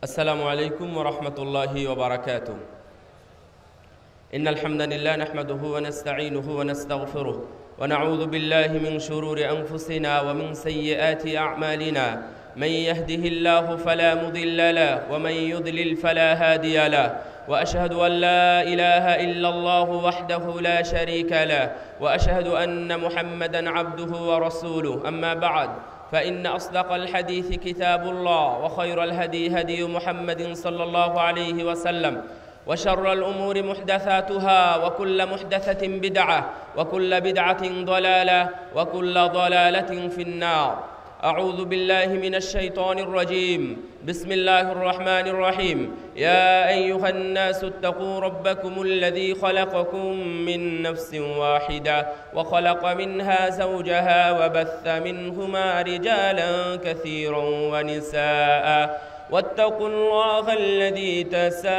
السلام عليكم ورحمة الله وبركاته. إن الحمد لله نحمده ونستعينه ونستغفره ونعوذ بالله من شرور أنفسنا ومن سيئات أعمالنا. من يهده الله فلا مضل له ومن يضلل فلا هادي له، وأشهد أن لا إله إلا الله وحده لا شريك له، وأشهد أن محمدًا عبده ورسوله. أما بعد، فإن أصدق الحديث كتاب الله، وخير الهدي هدي محمد صلى الله عليه وسلم، وشر الأمور محدثاتها، وكل محدثة بدعة، وكل بدعة ضلالة، وكل ضلالة في النار. أعوذ بالله من الشيطان الرجيم. بسم الله الرحمن الرحيم. يا أيها الناس اتقوا ربكم الذي خلقكم من نفس واحدة وخلق منها زوجها وبث منهما رجالا كثيرا ونساء، واتقوا الله الذي تساءلون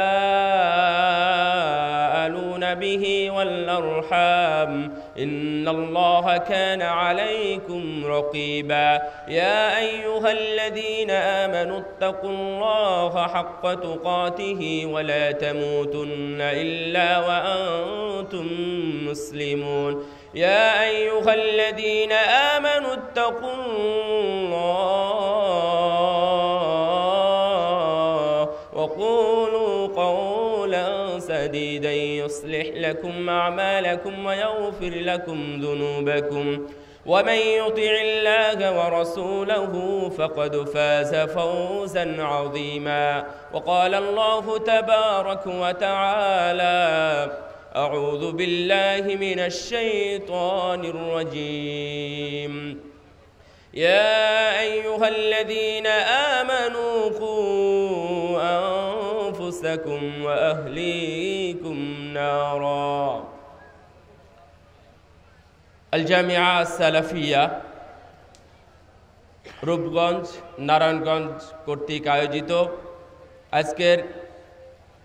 به والأرحام، إن الله كان عليكم رقيبا. يا أيها الذين آمنوا اتقوا الله حق تقاته ولا تموتن إلا وأنتم مسلمون. يا أيها الذين آمنوا اتقوا الله وقولوا قولا سديدا يصلح لكم أعمالكم ويغفر لكم ذنوبكم، ومن يطع الله ورسوله فقد فاز فوزا عظيما. وقال الله تبارك وتعالى: أعوذ بالله من الشيطان الرجيم. يا أيها الذين آمنوا قوا أنفسكم وأهليكم نارا। الجامعة السلفية রূপগঞ্জ নারায়ণগঞ্জ কর্তৃক আয়োজিত আজকের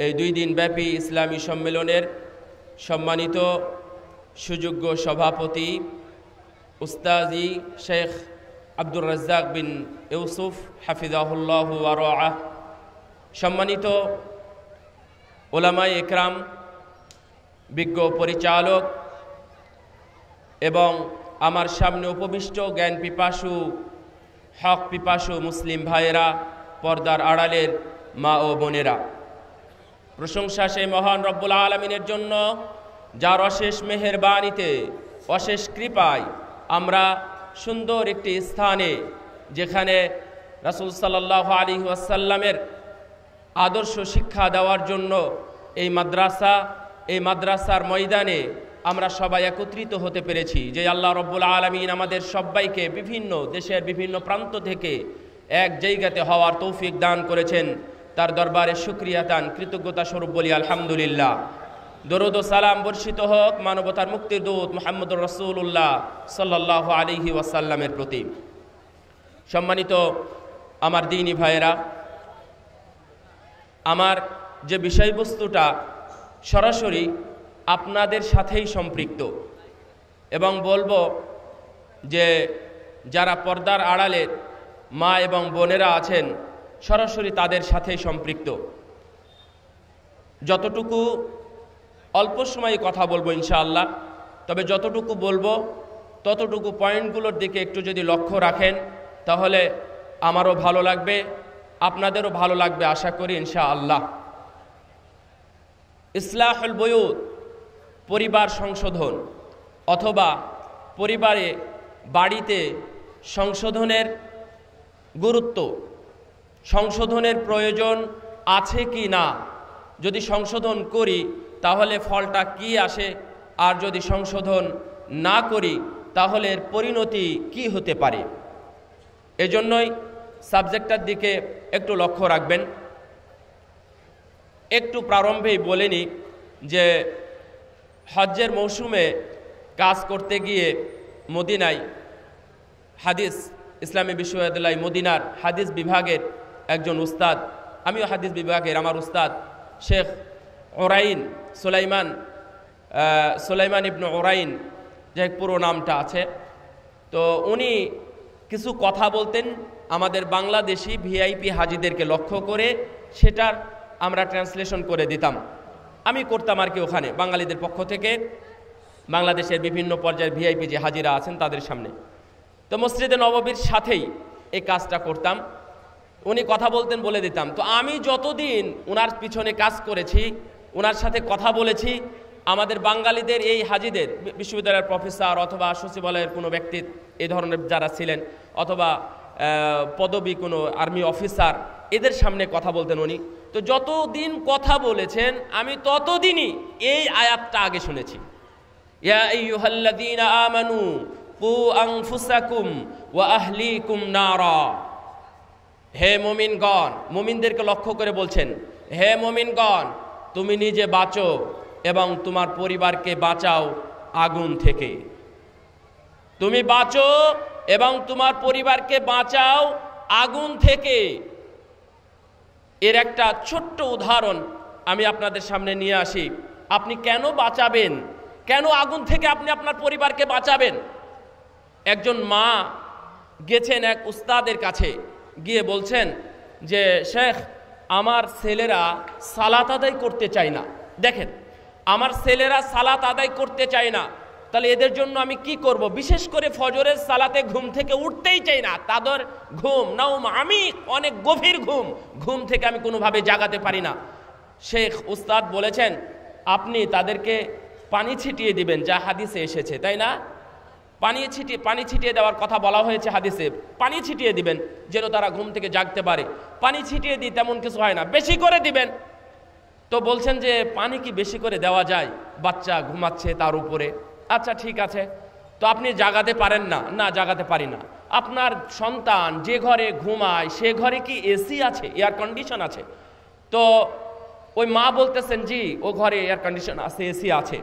এই 2 দিনব্যাপী ইসলামী সম্মেলনের সম্মানিত সুযোগ্য সভাপতি উস্তাজি শেখ আব্দুর রাজ্জাক বিন ইউসুফ হাফিজাহুল্লাহু ওয়া রাআহ, সম্মানিত উলামায়ে ইকরাম, বিজ্ঞ পরিচালক এবং আমার সামনে উপবিষ্ট জ্ঞান পিপাসু, হক পিপাসু মুসলিম ভাইয়েরা, পর্দার আড়ালের মা ও বোনেরা, প্রশংসা সেই মহান রব্বুল আলামিনের জন্য যার অশেষ মেহেরবানিতে, অশেষ কৃপায় আমরা সুন্দর একটি স্থানে, যেখানে রাসূল সাল্লাল্লাহু আলাইহি ওয়াসাল্লামের আদর্শ শিক্ষা দেওয়ার জন্য এই মাদ্রাসার ময়দানে আমরা সবাই একত্রিত হতে পেরেছি। যে আল্লাহ রব্বুল আলামিন আমাদের সবাইকে বিভিন্ন দেশের বিভিন্ন প্রান্ত থেকে এক জায়গাতে হওয়ার তৌফিক দান করেছেন, তার দরবারে শুকরিয়া দান কৃতজ্ঞতা স্বরূপ বলি আলহামদুলিল্লাহ। দরুদ ও সালাম বর্ষিত হোক মানবতার মুক্তির দূত মুহাম্মদুর রাসূলুল্লাহ সাল্লাল্লাহু আলাইহি ওয়াসাল্লামের প্রতি। সম্মানিত আমার দ্বীনি ভাইয়েরা, আমার যে বিষয়বস্তুটা সরাসরি আপনাদের সাথেই সম্পৃক্ত, এবং বলবো যে যারা পর্দার আড়ালের মা এবং বোনেরা আছেন সরাসরি তাদের সাথেই সম্পৃক্ত। যতটুকু অল্প সময়ে কথা বলবো ইনশাআল্লাহ, তবে যতটুকু বলবো ততটুকু পয়েন্টগুলোর দিকে একটু যদি লক্ষ্য রাখেন তাহলে আমারও ভালো লাগবে, আপনাদেরও ভালো লাগবে আশা করি ইনশাআল্লাহ। ইসলাহুল বুয়ুত, পরিবার সংশোধন অথবা পরিবারে বাড়িতে সংশোধনের গুরুত্ব, সংশোধনের প্রয়োজন আছে কি না, যদি সংশোধন করি তাহলে ফলটা কি আসে, আর যদি সংশোধন না করি তাহলে এর পরিণতি কি হতে পারে। এজন্যই সাবজেক্টটার দিকে একটু লক্ষ্য রাখবেন। একটু প্রারম্ভেই বলে নিই যে হজ্জের মৌসুমে কাজ করতে গিয়ে মদিনায় হাদিস ইসলামী বিশ্ববিদ্যালয় মদিনার হাদিস বিভাগের একজন উস্তাদ, আমিও হাদিস বিভাগের, আমার উস্তাদ শেখ ওরাইন সুলাইমান ইবনে ওরাইন, যে পুরো নামটা আছে, তো উনি কিছু কথা বলতেন আমাদের বাংলাদেশি ভিআইপি হাজিদেরকে লক্ষ্য করে, সেটার আমরা ট্রান্সলেশন করে দিতাম। আমি করতাম আর কি, ওখানে বাঙালিদের পক্ষ থেকে বাংলাদেশের বিভিন্ন পর্যায়ের ভিআইপি যে হাজিরা আছেন তাদের সামনে। তো মসজিদে নববীর সাথেই এই কাজটা করতাম। উনি কথা বলতেন, বলে দিতাম। তো আমি যতদিন ওনার পিছনে কাজ করেছি, ওনার সাথে কথা বলেছি, আমাদের বাঙালিদের এই হাজিদের, বিশ্ববিদ্যালয়ের প্রফেসর অথবা সচিবালয়ের কোনো ব্যক্তি এই ধরনের যারা ছিলেন, অথবা পদবী কোনো আর্মি অফিসার, এদের সামনে কথা বলতেন উনি। তো যতদিন কথা বলেছেন আমি ততদিনই এই আয়াতটা আগে শুনেছি, ইয়া আইয়ুহাল্লাযীনা আমানু কু আনফুসাকুম ওয়া আহলিকুম নারা। হে মুমিনগণ, মুমিনদেরকে লক্ষ্য করে বলছেন, হে মুমিনগণ, তুমি নিজে বাঁচো এবং তোমার পরিবারকে বাঁচাও আগুন থেকে। তুমি বাঁচো এবং তোমার পরিবারকে বাঁচাও আগুন থেকে। এর একটা ছোট্ট উদাহরণ আমি আপনাদের সামনে নিয়ে আসি। আপনি কেন বাঁচাবেন, কেন আগুন থেকে আপনি আপনার পরিবারকে বাঁচাবেন? একজন মা গেছেন এক উস্তাদের কাছে, গিয়ে বলছেন যে শেখ, আমার ছেলেরা সালাত আদায় করতে চায় না। দেখেন, আমার ছেলেরা সালাত আদায় করতে চায় না, তাহলে এদের জন্য আমি কি করব? বিশেষ করে ফজরের সালাতে ঘুম থেকে উঠতেই চাই না। তাদের ঘুম নাউম আমিক, অনেক গভীর ঘুম, ঘুম থেকে আমি কোনোভাবে জাগাতে পারি না। শেখ উস্তাদ বলেছেন আপনি তাদেরকে পানি ছিটিয়ে দিবেন, যা হাদিসে এসেছে, তাই না? পানি ছিটিয়ে দেওয়ার কথা বলা হয়েছে হাদিসে। পানি ছিটিয়ে দিবেন যেন তারা ঘুম থেকে জাগতে পারে। পানি ছিটিয়ে দিই তেমন কিছু হয় না, বেশি করে দিবেন। তো বলছেন যে পানি কি বেশি করে দেওয়া যায়? বাচ্চা ঘুমাচ্ছে তার উপরে। আচ্ছা ঠিক আছে, তো আপনি জাগাতে পারেন না? না, জাগাতে পারি না। আপনার সন্তান যে ঘরে ঘুমায় সে ঘরে কি এসি আছে, এয়ার কন্ডিশন আছে? তো ওই মা বলতেছেন জি, ও ঘরে এয়ার কন্ডিশন আছে, এসি আছে।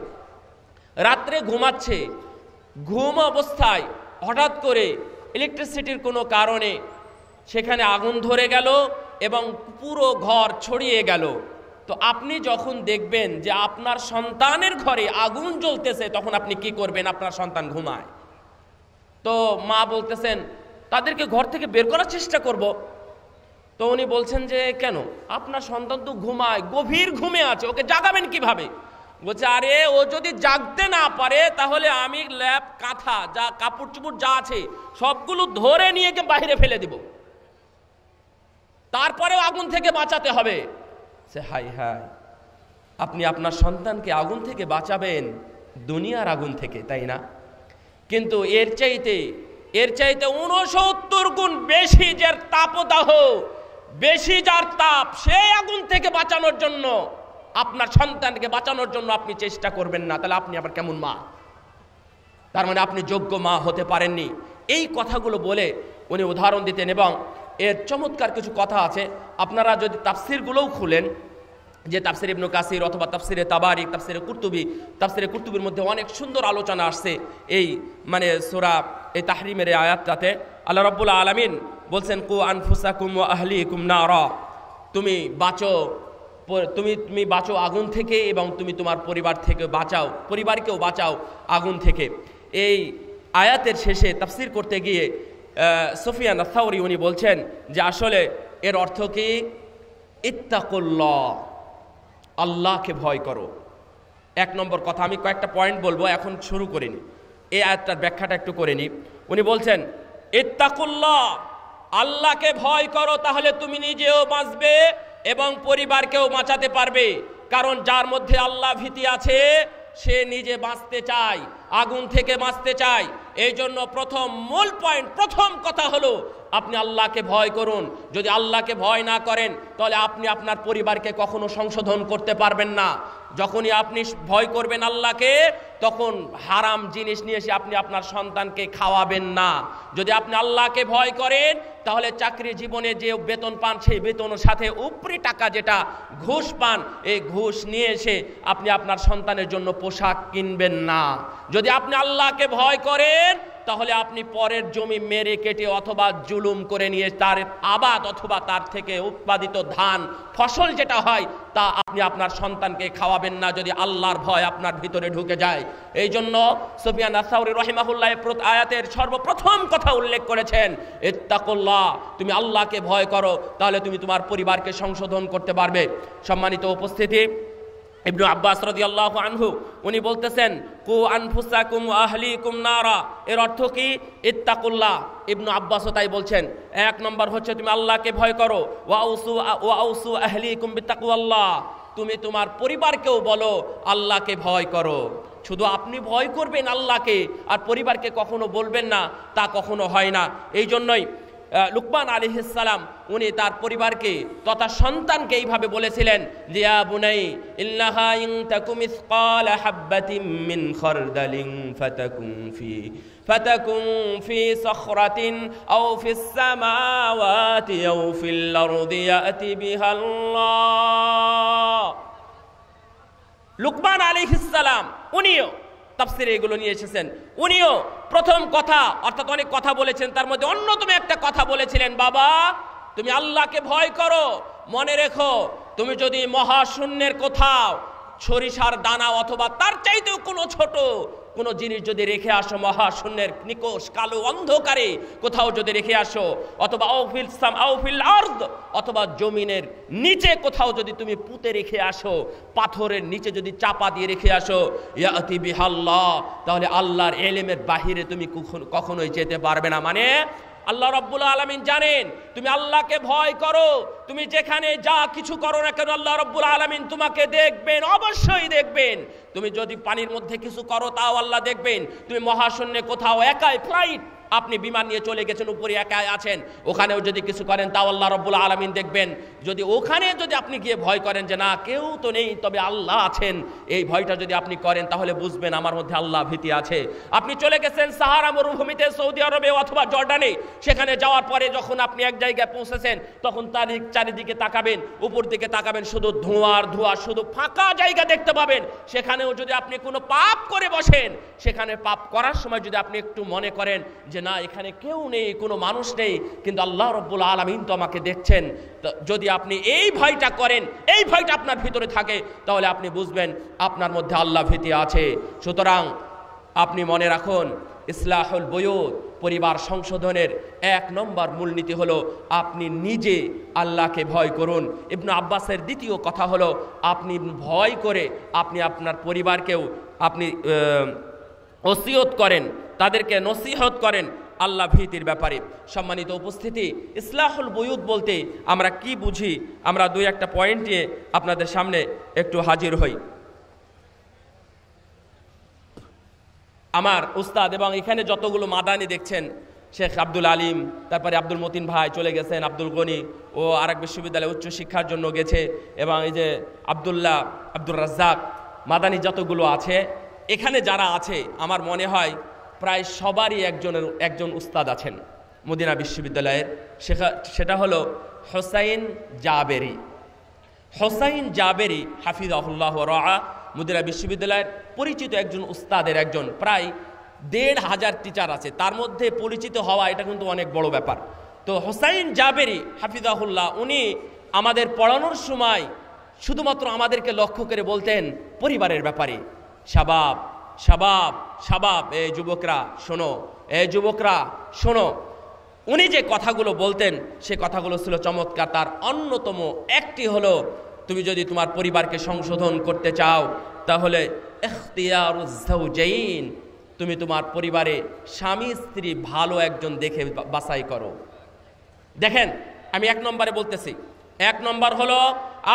রাত্রে ঘুমাচ্ছে, ঘুম অবস্থায় হঠাৎ করে ইলেকট্রিসিটির কোনো কারণে সেখানে আগুন ধরে গেল এবং পুরো ঘর ছড়িয়ে গেল। তো আপনি যখন দেখবেন যে আপনার সন্তানের ঘরে আগুন জ্বলতেছে, তখন আপনি কি করবেন? আপনার সন্তান ঘুমায়। তো মা বলতেছেন তাদেরকে ঘর থেকে বের করার চেষ্টা করব। তো উনি বলছেন যে কেন? আপনার সন্তান তো ঘুমায়, গভীর ঘুমে আছে, ওকে জাগাবেন কিভাবে? বলছে আরে ও যদি জাগতে না পারে তাহলে আমি ল্যাপ, কাঁথা, যা কাপড় চুপড় যা আছে সবগুলো ধরে নিয়ে গিয়ে বাইরে ফেলে দিব, তারপরেও আগুন থেকে বাঁচাতে হবে। সে হাই হাই, আপনি আপনার সন্তানকে আগুন থেকে বাঁচাবেন দুনিয়ার আগুন থেকে, তাই না? কিন্তু এর চাইতে 69 গুণ বেশি যার তাপদাহ, বেশি যার তাপ, সেই আগুন থেকে বাঁচানোর জন্য, আপনার সন্তানকে বাঁচানোর জন্য আপনি চেষ্টা করবেন না, তাহলে আপনি আবার কেমন মা? তার মানে আপনি যোগ্য মা হতে পারেননি। এই কথাগুলো বলে উনি উদাহরণ দিতেন। এবং এর চমৎকার কিছু কথা আছে, আপনারা যদি তাফসিরগুলোও খুলেন, যে তাফসির ইবনে কাসির অথবা তাফসিরে তাবারিক, তাফসিরে কুরতুবির মধ্যে অনেক সুন্দর আলোচনা আসছে এই মানে সূরা এই তাহরিমের এই আয়াতটাতে। আল্লাহ রাব্বুল আলামিন বলছেন কু আনফুসাকুম ওয়া আহলিকুম নারা, তুমি বাঁচো, তুমি বাঁচো আগুন থেকে এবং তুমি তোমার পরিবার থেকে বাঁচাও, পরিবারকেও বাঁচাও আগুন থেকে। এই আয়াতের শেষে তাফসির করতে গিয়ে সুফিয়ান আস-সাওরি উনি বলছেন যে আসলে এর অর্থ কি? ইত্তাকুল্লাহ, আল্লাহকে ভয় করো। এক নম্বর কথা, আমি কয়েকটা পয়েন্ট বলবো, এখন শুরু করিনি, এই আয়াতটার ব্যাখ্যাটা একটু করে নিই। উনি বলছেন ইত্তাকুল্লাহ, আল্লাহকে ভয় করো, তাহলে তুমি নিজেও বাঁচবে এবং পরিবারকেও বাঁচাতে পারবে। কারণ যার মধ্যে আল্লাহ ভীতি আছে সে নিজে বাঁচতে চায়, আগুন থেকে বাঁচতে চায়। এই জন্য মূল পয়েন্ট, প্রথম কথা হলো আপনি আল্লাহকে ভয় করুন। যদি আল্লাহকে ভয় না করেন তাহলে আপনি আপনার পরিবারকে কখনো সংশোধন করতে পারবেন না। যখনই আপনি ভয় করবেন আল্লাহকে, তখন হারাম জিনিস নিয়ে এসে আপনি আপনার সন্তানকে খাওয়াবেন না। যদি আপনি আল্লাহকে ভয় করেন তাহলে চাকরি জীবনে যে বেতন পান সেই বেতনের সাথে উপরি টাকা যেটা ঘুষ পান, এই ঘুষ নিয়ে এসে আপনি আপনার সন্তানের জন্য পোশাক কিনবেন না। যদি আপনি আল্লাহকে ভয় করেন তাহলে আপনি পরের জমি মেরে কেটে অথবা জুলুম করে নিয়ে তার আবাদ অথবা তার থেকে উৎপাদিত ধান ফসল যেটা হয় তা আপনি আপনার সন্তানকে খাওয়াবেন না, যদি আল্লাহর ভয় আপনার ভিতরে ঢুকে যায়। এই জন্য সুফিয়ান আস-সাউরি রাহিমাহুল্লাহ আয়াতের সর্বপ্রথম কথা উল্লেখ করেছেন, ইত্তাকুল্লাহ, তুমি আল্লাহকে ভয় করো, তাহলে তুমি তোমার পরিবারকে সংশোধন করতে পারবে। সম্মানিত উপস্থিতি, ইবনু আব্বাস রাদিয়াল্লাহু আনহু উনি বলতেছেন, কু আনফুসাকুম ওয়া আহলিকুম নারা, এর অর্থ কি? ইত্তাকুল্লাহ। ইবনু আব্বাসও তাই বলছেন। এক নম্বর হচ্ছে তুমি আল্লাহকে ভয় করো, ওয়া আউসু আহলিকুম বিতাকওয়াল্লাহ, তুমি তোমার পরিবারকেও বলো আল্লাহকে ভয় করো। শুধু আপনি ভয় করবেন আল্লাহকে আর পরিবারকে কখনো বলবেন না, তা কখনো হয় না। এই জন্যই লুকমান আলাইহিস সালাম উনি তার পরিবারকে তথা সন্তানকে এইভাবে বলেছিলেন যে, ইয়া বুনাই ইন্নাহা ইন তাকুম মিসকালা হাববাতিন মিন খারদালিন ফাতাকুন ফি সাখরাতিন আও ফিস সামাওয়াতি আও ফিল আরদি ইয়াতি বিহাল্লাহ। লুকমান আলাইহিস সালাম উনিও তাফসিরে এগুলো নিয়ে এসেছেন। উনিও প্রথম কথা, অর্থাৎ অনেক কথা বলেছেন, তার মধ্যে অন্যতম একটা কথা বলেছিলেন, বাবা তুমি আল্লাহকে ভয় করো, মনে রেখো তুমি যদি মহাশূন্যের কোথাও সরিষার দানা অথবা তার চাইতেও কোনো ছোট কোনো জিনিস যদি রেখে আসো, মহাশূন্যের নিকোষ কালো অন্ধকারে কোথাও যদি রেখে আসো, অথবা আউফিল আরদ, অথবা জমিনের নিচে কোথাও যদি তুমি পুঁতে রেখে আসো, পাথরের নিচে যদি চাপা দিয়ে রেখে আসো, ইয়াতি বিহাল্লাহ, তাহলে আল্লাহর ইলমের বাহিরে তুমি কখনোই যেতে পারবে না। মানে আল্লাহ রাব্বুল আলামিন জানেন তুমি আল্লাহকে ভয় করো, তুমি যেখানে যা কিছু করো না কেন আল্লাহ রাব্বুল আলামিন তোমাকে দেখবেন, অবশ্যই দেখবেন। তুমি যদি পানির মধ্যে কিছু করো তাও আল্লাহ দেখবেন। তুমি মহাশূন্যে কোথাও একাই ফ্লাইট, আপনি বিমান নিয়ে চলে গেছেন, উপরে একাই আছেন, ওখানেও যদি কিছু করেন তাও আল্লাহ রাব্বুল আলামিন দেখবেন। যদি ওখানে যদি আপনি গিয়ে ভয় করেন যে না কেউ তো নেই তবে আল্লাহ আছেন, এই ভয়টা যদি আপনি করেন তাহলে বুঝবেন আমার মধ্যে আল্লাহ ভীতি আছে। আপনি চলে গেছেন সাহারা মরুভূমিতে, সৌদি আরবে অথবা জর্ডানে, সেখানে যাওয়ার পরে যখন আপনি এক জায়গায় পৌঁছেছেন তখন তার চারিদিকে তাকাবেন, উপর দিকে তাকাবেন, শুধু ধোঁয়ার ধোঁয়া, শুধু ফাঁকা জায়গা দেখতে পাবেন। সেখানেও যদি আপনি কোনো পাপ করে বসেন, সেখানে পাপ করার সময় যদি আপনি একটু মনে করেন যে না এখানে কেউ নেই, কোনো মানুষ নেই, কিন্তু আল্লাহ রাব্বুল আলামিন তো আমাকে দেখছেন, যদি আপনি এই ভয়টা করেন, এই ভয়টা আপনার ভিতরে থাকে, তাহলে আপনি বুঝবেন আপনার মধ্যে আল্লাহ ভীতি আছে। সুতরাং আপনি মনে রাখুন, ইসলাহুল বুয়ুত, পরিবার সংশোধনের এক নম্বর মূলনীতি হলো আপনি নিজে আল্লাহকে ভয় করুন। ইবনু আব্বাসের দ্বিতীয় কথা হলো আপনি ভয় করে আপনি আপনার পরিবারকেও আপনি ওসিয়ত করেন, তাদেরকে নসিহত করেন আল্লাহ ভীতির ব্যাপারে। সম্মানিত উপস্থিতি, ইসলাহুল বুয়ুত বলতে আমরা কি বুঝি, আমরা দুই একটা পয়েন্ট নিয়ে আপনাদের সামনে একটু হাজির হই। আমার উস্তাদ এবং এখানে যতগুলো মাদানি দেখছেন, শেখ আব্দুল আলিম, তারপরে আব্দুল মতিন ভাই চলে গেছেন, আব্দুল গনি ও আরেক বিশ্ববিদ্যালয়ে উচ্চশিক্ষার জন্য গেছে, এবং এই যে আব্দুর রাজ্জাক, মাদানি যতগুলো আছে, এখানে যারা আছে আমার মনে হয় প্রায় সবারই একজন উস্তাদ আছেন মদিনা বিশ্ববিদ্যালয়ের। সেটা হলো হোসাইন জাবেরি। হোসাইন জাবেরি হাফিজাহুল্লাহ ওয়া রাআ, মদিনা বিশ্ববিদ্যালয়ের পরিচিত একজন উস্তাদের একজন, প্রায় ১৫০০ টিচার আছে, তার মধ্যে পরিচিত হওয়া এটা কিন্তু অনেক বড় ব্যাপার। তো হোসাইন জাবেরি হাফিজাহুল্লাহ উনি আমাদের পড়ানোর সময় শুধুমাত্র আমাদেরকে লক্ষ্য করে বলতেন পরিবারের ব্যাপারে, শাবাব শাবাব শাবাব, এই যুবকরা শোনো, এই যুবকরা শোনো। উনি যে কথাগুলো বলতেন সে কথাগুলো ছিল চমৎকার। তার অন্যতম একটি হলো, তুমি যদি তোমার পরিবারকে সংশোধন করতে চাও তাহলে ইখতিয়ারুজ যাওজাইন, তুমি তোমার পরিবারে স্বামী স্ত্রী ভালো একজন দেখে বাছাই করো। দেখেন আমি এক নম্বরে বলতেছি, এক নম্বর হলো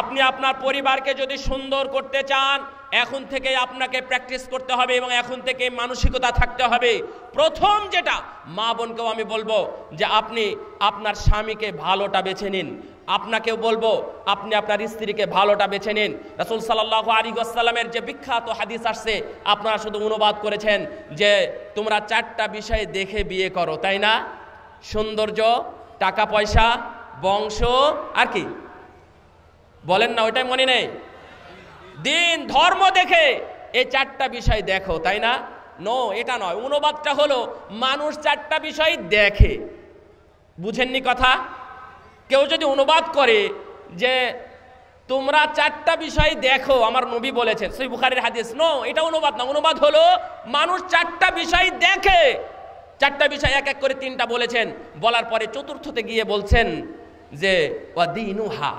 আপনি আপনার পরিবারকে যদি সুন্দর করতে চান, এখন থেকে আপনাকে প্র্যাকটিস করতে হবে এবং এখন থেকে মানসিকতা থাকতে হবে। প্রথম যেটা, মা বোনকেও আমি বলবো যে আপনি আপনার স্বামীকে ভালোটা বেছে নিন। আপনাকেও বলবো আপনি আপনার স্ত্রীকে ভালোটা বেছে নিন। রাসূল সাল্লাল্লাহু আলাইহি ওয়াসাল্লামের যে বিখ্যাত হাদিস আসছে, আপনারা শুধু অনুবাদ করেছেন যে তোমরা 4টা বিষয় দেখে বিয়ে করো, তাই না? সৌন্দর্য, টাকা পয়সা, বংশ, আর কি বলেন না, ওইটাই মনে নেই? দিন ধর্ম দেখে এই 4টা বিষয় দেখো, তাই না? নো, এটা নয়। অনুবাদটা হলো মানুষ চারটা বিষয় দেখে। বুঝেননি কথা? কেউ যদি অনুবাদ করে যে তোমরা চারটা বিষয় দেখো, আমার নবী বলেছেন, সহিহ বুখারীর হাদিস, নো, এটা অনুবাদ না। অনুবাদ হলো মানুষ চারটা বিষয় দেখে। চারটা বিষয় এক এক করে তিনটা বলেছেন, বলার পরে চতুর্থতে গিয়ে বলছেন যে ওয়াদিনুহা,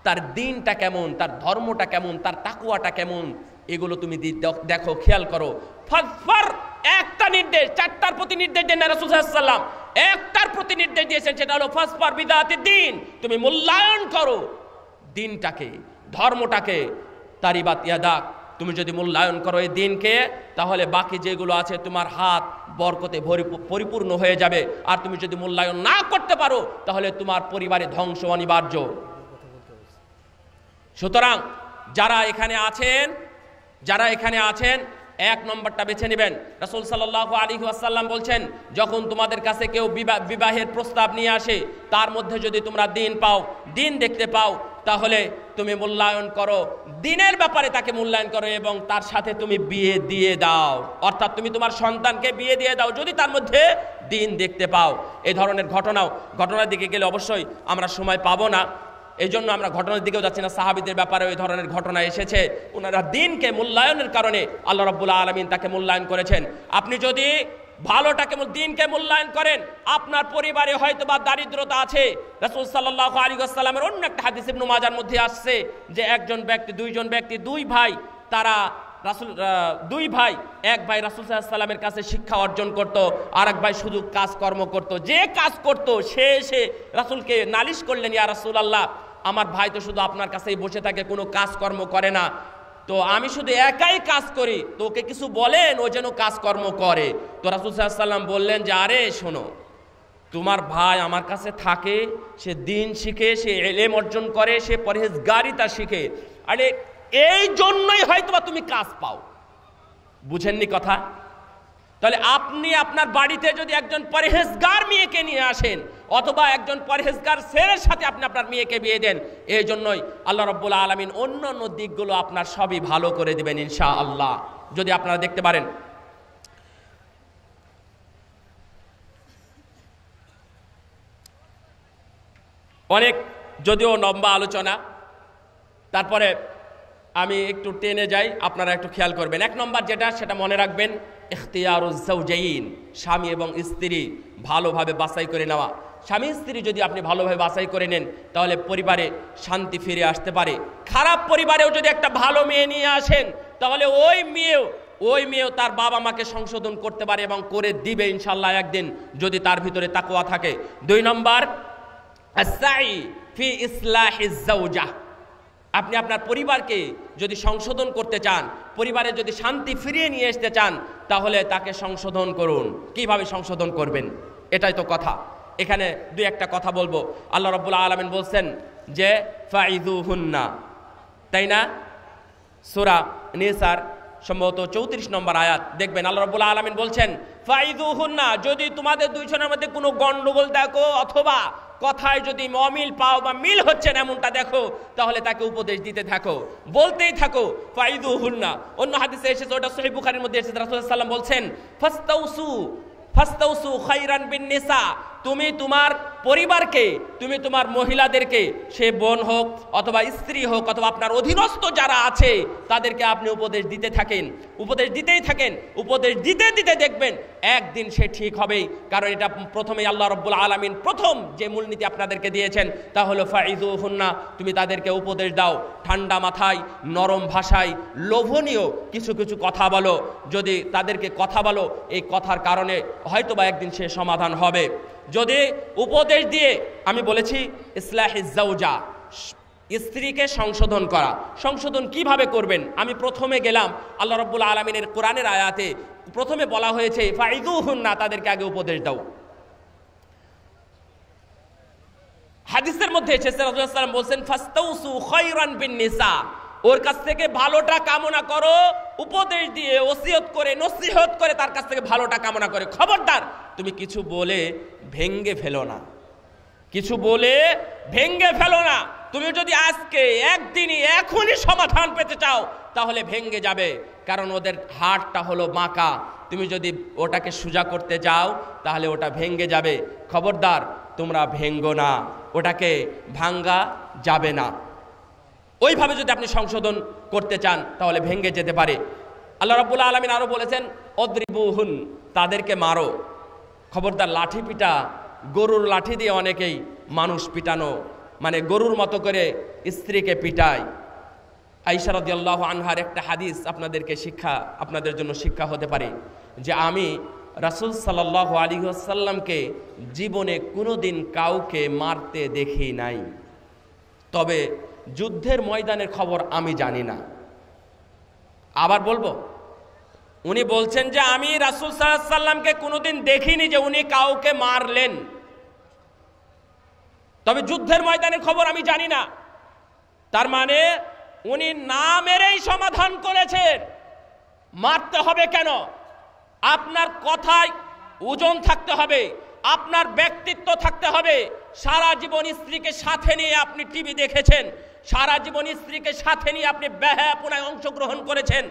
তার দিনটা কেমন, তার ধর্মটা কেমন, তার তাকওয়াটা কেমন, এগুলো তুমি দেখো, খেয়াল করো। ফাজফার, একটা নির্দেশ, চারটার প্রতি নির্দেশ দেন রাসূল সাল্লাল্লাহু আলাইহি ওয়াসাল্লাম, একটার প্রতি নির্দেশ দিয়েছেন, সেটা হলো ফাজফার বিদাতিদ দ্বীন, তুমি মূল্যায়ন করো দিনটাকে, ধর্মটাকে। তারিবাত ইয়াদাক, তুমি যদি মূল্যায়ন করো এই দিনকে, তাহলে বাকি যেগুলো আছে তোমার হাত বরকতে পরিপূর্ণ হয়ে যাবে। আর তুমি যদি মূল্যায়ন না করতে পারো, তাহলে তোমার পরিবারে ধ্বংস অনিবার্য। সুতরাং যারা এখানে আছেন এক নম্বরটা বেছে নেবেন। রাসূল সাল্লাল্লাহু আলাইহি ওয়াসাল্লাম বলছেন, যখন তোমাদের কাছে কেউ বিবাহের প্রস্তাব নিয়ে আসে, তার মধ্যে যদি তোমরা দিন পাও, দিন দেখতে পাও, তাহলে তুমি মূল্যায়ন করো, দিনের ব্যাপারে তাকে মূল্যায়ন করো এবং তার সাথে তুমি বিয়ে দিয়ে দাও। অর্থাৎ তুমি তোমার সন্তানকে বিয়ে দিয়ে দাও যদি তার মধ্যে দিন দেখতে পাও। এই ধরনের ঘটনার দিকে গেলে অবশ্যই আমরা সময় পাবো না, এই জন্য আমরা ঘটনার দিকেও যাচ্ছি না। সাহাবীদের ব্যাপারে ওই ধরনের ঘটনা এসেছে, ওনারা দিনকে মূল্যায়নের কারণে আল্লাহ রাব্বুল আলামিন তাকে মূল্যায়ন করেছেন। আপনি যদি ভালোটাকে, দিনকে মূল্যায়ন করেন, আপনার পরিবারে হয়তো বা দারিদ্রতা আছে। রাসূল সাল্লাল্লাহু আলাইহি ওয়াসাল্লামের অন্য একটা হাদিস ইবনে মাজার মধ্যে আসছে যে দুই ভাই, তারা দুই ভাই, এক ভাই রাসূল সাল্লাল্লাহু আলাইহি ওয়াসাল্লামের কাছে শিক্ষা অর্জন করত, আর এক ভাই শুধু কাজকর্ম করত। যে কাজ করত সে এসে রাসূলকে নালিশ করলেন, ইয়া রাসূলুল্লাহ, আমার ভাই তো শুধু আপনার কাছেই বসে থাকে, কোনো কাজকর্ম করে না, তো আমি শুধু একাই কাজ করি, তো ওকে কিছু বলেন ও যেন কাজকর্ম করে। তো রাসূল সাল্লাল্লাহু আলাইহি ওয়াসাল্লাম বললেন যে আরে শোনো, তোমার ভাই আমার কাছে থাকে, সে দিন শিখে, সে ইলম অর্জন করে, সে পরহেজগারিতা শিখে, আরে এই জন্যই হয়তো তুমি কাজ পাও। বুঝেননি কথা? তাহলে আপনি আপনার বাড়িতে যদি একজন পরহেজগার মেয়েকে নিয়ে আসেন, অথবা একজন পরহেজগার ছেলের সাথে আপনি আপনার মেয়েকে বিয়ে দেন, এই জন্যই আল্লাহ রাব্বুল আলামিন অন্যান্য দিকগুলো আপনার সবই ভালো করে দিবেন ইনশাআল্লাহ, যদি আপনারা দেখতে পারেন। অনেক যদিও লম্বা আলোচনা, তারপরে আমি একটু টেনে যাই, আপনারা একটু খেয়াল করবেন। এক নম্বর যেটা, সেটা মনে রাখবেন, ইখতিয়ারুজ যাওজাইন, স্বামী এবং স্ত্রী ভালোভাবে বাছাই করে নেওয়া। স্বামী স্ত্রী যদি আপনি ভালোভাবে বাছাই করে নেন, তাহলে পরিবারে শান্তি ফিরে আসতে পারে। খারাপ পরিবারেও যদি একটা ভালো মেয়ে নিয়ে আসেন, তাহলে ওই মেয়েও তার বাবা মাকে সংশোধন করতে পারে এবং করে দিবে ইনশাআল্লাহ একদিন, যদি তার ভিতরে তাকওয়া থাকে। দুই নম্বর, আস-সাই ফি ইসলাহিজ যাওজা, আপনি আপনার পরিবারকে যদি সংশোধন করতে চান, পরিবারে যদি শান্তি ফিরিয়ে নিয়ে আসতে চান, তাহলে তাকে সংশোধন করুন। কিভাবে সংশোধন করবেন, এটাই তো কথা। এখানে দুই একটা কথা বলবো। আল্লাহ রাব্বুল আলামিন বলছেন যে ফাইযুহুন্না, তাই না? সূরা নিসার সম্ভবত 34 নম্বর আয়াত দেখবেন, আল্লাহ রাব্বুল আলামিন বলছেন ফাইযুহুন্না, যদি তোমাদের দুইজনের মধ্যে কোনো গন্ডগোল দেখো, অথবা কথায় যদি অমিল পাও বা মিল হচ্ছে না এমনটা দেখো, তাহলে তাকে উপদেশ দিতে থাকো, বলতেই থাকো। ফাইযুহুন্না, অন্য হাদিসে এসেছে, ওটা সহিহ বুখারীর মধ্যে এসেছে, রাসূল সাল্লাল্লাহু আলাইহি ওয়াসাল্লাম বলছেন ফাস্তাউসু খায়রান বিন নিসা, তুমি তোমার পরিবারকে, তুমি তোমার মহিলাদেরকে, সে বোন হোক অথবা স্ত্রী হোক অথবা আপনার অধীনস্থ যারা আছে, তাদেরকে আপনি উপদেশ দিতে থাকেন, উপদেশ দিতেই থাকেন। উপদেশ দিতে দিতে দেখবেন একদিন সে ঠিক হবেই। কারণ এটা প্রথমেই আল্লাহ রাব্বুল আলামিন প্রথম যে মূলনীতি আপনাদেরকে দিয়েছেন, তা হলো ফাইযুহুন্না, তুমি তাদেরকে উপদেশ দাও, ঠান্ডা মাথায়, নরম ভাষায়, লোভনীয় কিছু কিছু কথা বলো। যদি তাদেরকে কথা বলো, এই কথার কারণে হয়তোবা একদিন সে সমাধান হবে। যদি উপদেশ দিয়ে, আমি বলেছি ইসলাহিজ যাওজা, স্ত্রীকে সংশোধন করা। সংশোধন কিভাবে করবেন? আমি প্রথমে গেলাম, আল্লাহ রাব্বুল আলামিনের কোরআনের আয়াতে প্রথমে বলা হয়েছে ফাইযুহুন্না, তাদেরকে আগে উপদেশ দাও। হাদিসের মধ্যে এসেছে রাসূলুল্লাহ সাল্লাল্লাহু আলাইহি ওয়াসাল্লাম বলছেন ফাস্তাউসু খায়রান বিন নিসা, ওর কাছ থেকে ভালোটা কামনা করো, উপদেশ দিয়ে, ওসিয়ত করে, নসিহত করে তার কাছ থেকে ভালোটা কামনা করে। খবরদার তুমি কিছু বলে ভেঙ্গে ফেলো না, কিছু বলে ভেঙ্গে ফেলো না। তুমি যদি আজকে একদিনই এখনই সমাধান পেতে চাও, তাহলে ভেঙে যাবে, কারণ ওদের হাড়টা হলো বাঁকা। তুমি যদি ওটাকে সোজা করতে যাও তাহলে ওটা ভেঙে যাবে। খবরদার তোমরা ভেঙ্গো না, ওটাকে ভাঙ্গা যাবে না। ওইভাবে যদি আপনি সংশোধন করতে চান তাহলে ভেঙে যেতে পারে। আল্লাহ রাব্বুল আলামিন আরো বলেছেন অদ্রিবুহুন, তাদেরকে মারো। খবরদার লাঠি পিটা, গরুর লাঠি দিয়ে অনেকেই মানুষ পিটানো, মানে গরুর মতো করে স্ত্রীকে পিটায়। আয়েশা রাদিয়াল্লাহু আনহার একটা হাদিস আপনাদের জন্য শিক্ষা হতে পারে যে আমি রাসূল সাল্লাল্লাহু আলাইহি ওয়াসাল্লামকে জীবনে কোনোদিন কাউকে মারতে দেখি নাই, তবে যুদ্ধের ময়দানের খবর আমি জানি না। আবার বলবো, উনি বলছেন যে আমি রাসূল সাল্লাল্লাহু আলাইহি ওয়াসাল্লামকে কোনোদিন দেখিনি যে উনি কাউকে মারলেন, তবে যুদ্ধের ময়দানের খবর আমি জানি না। তার মানে উনি না মেরেই সমাধান করেছেন। মারতে হবে কেন? আপনার কথায় ওজন থাকতে হবে, আপনার ব্যক্তিত্ব থাকতে হবে। সারা জীবন স্ত্রীকে সাথে নিয়ে আপনি টিভি দেখেছেন, সারা জীবন স্ত্রীকে সাথে নিয়ে আপনি বেহায়াপনায় অংশগ্রহণ করেছেন,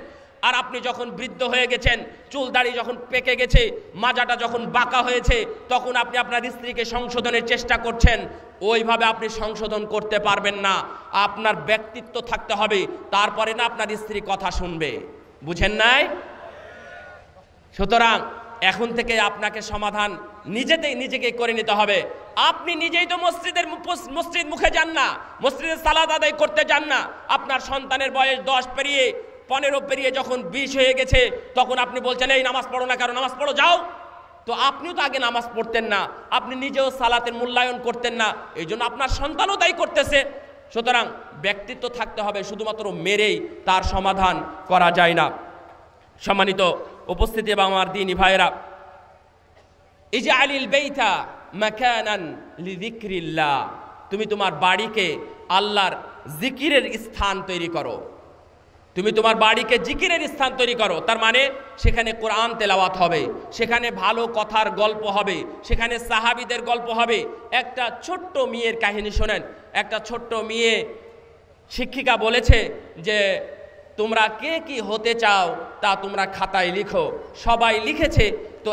আর আপনি যখন বৃদ্ধ হয়ে গেছেন, চুল দাড়ি যখন পেকে গেছে, মাজাটা যখন বাঁকা হয়েছে, তখন আপনি আপনার স্ত্রীকে সংশোধনের চেষ্টা করছেন। ওইভাবে আপনি সংশোধন করতে পারবেন না। আপনার ব্যক্তিত্ব থাকতে হবে, তারপরে না আপনার স্ত্রী কথা শুনবে। বুঝেন নাই? সুতরাং এখন থেকে আপনাকে সমাধান নিজেকে করে নিতে হবে। আপনি নিজেই তো মসজিদ মুখে যান না, মসজিদে সালাত আদায় করতে যান না। আপনার সন্তানের বয়স 10 পেরিয়ে 15 পেরিয়ে যখন 20 হয়ে গেছে, তখন আপনি বলছেন এই নামাজ পড়ো না, কারণ নামাজ পড়ো যাও। তো আপনিও তো আগে নামাজ পড়তেন না, আপনি নিজেও সালাতের মূল্যায়ন করতেন না, এই জন্য আপনার সন্তানও তাই করতেছে। সুতরাং ব্যক্তিত্ব থাকতে হবে, শুধুমাত্র মেরেই তার সমাধান করা যায় না। সম্মানিত উপস্থিতি এবং আমার দ্বীনী ভাইয়েরা, ইজআলিল বাইতা মাকানান লিযিকরিল্লাহ, তুমি তোমার বাড়িকে আল্লাহর জিকিরের স্থান তৈরি করো। তুমি তোমার বাড়িকে জিকিরের স্থান তৈরি করো। তার মানে সেখানে কোরআন তেলাওয়াত হবে, সেখানে ভালো কথার গল্প হবে, সেখানে সাহাবীদের গল্প হবে। একটা ছোট্ট মেয়ের কাহিনী শোনেন। একটা ছোট্ট মেয়ে শিক্ষিকা বলেছে যে তোমরা কে কি হতে চাও তা তোমরা খাতায় লিখো। সবাই লিখেছে, তো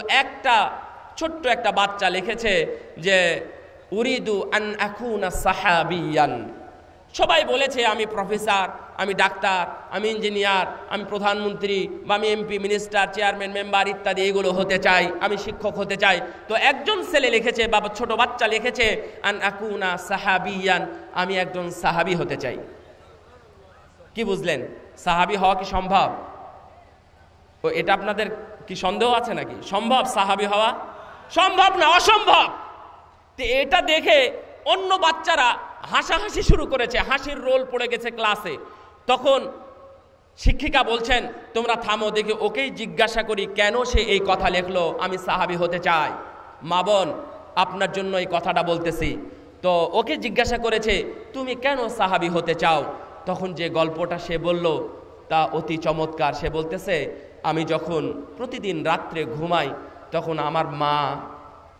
ছোট্ট একটা বাচ্চা লিখেছে যে উরিদু আন আকুনা সাহাবিয়ান। সবাই বলেছে আমি প্রফেসর, আমি ডাক্তার, আমি ইঞ্জিনিয়ার, আমি প্রধানমন্ত্রী, বা আমি এমপি, মিনিস্টার, চেয়ারম্যান, মেম্বার ইত্যাদি এগুলো হতে চাই, আমি শিক্ষক হতে চাই। তো একজন ছেলে লিখেছে বা ছোট বাচ্চা লিখেছে আন আকুনা সাহাবিয়ান, আমি একজন সাহাবী হতে চাই। কি বুঝলেন? সাহাবী হওয়া কি সম্ভব? ও এটা আপনাদের কি সন্দেহ আছে নাকি? সম্ভব সাহাবী হওয়া? সম্ভব না, অসম্ভব। তো এটা দেখে অন্য বাচ্চারা হাসাহাসি শুরু করেছে, হাসির রোল পড়ে গেছে ক্লাসে। তখন শিক্ষিকা বলছেন তোমরা থামো, দেখে ওকেই জিজ্ঞাসা করি কেন সে এই কথা লিখলো, আমি সাহাবী হতে চাই। মা বোন, আপনার জন্য এই কথাটা বলতেছি। তো ওকে জিজ্ঞাসা করেছে তুমি কেন সাহাবী হতে চাও? তখন যে গল্পটা সে বলল তা অতি চমৎকার। সে বলতেছে আমি যখন প্রতিদিন রাত্রে ঘুমাই, তখন আমার মা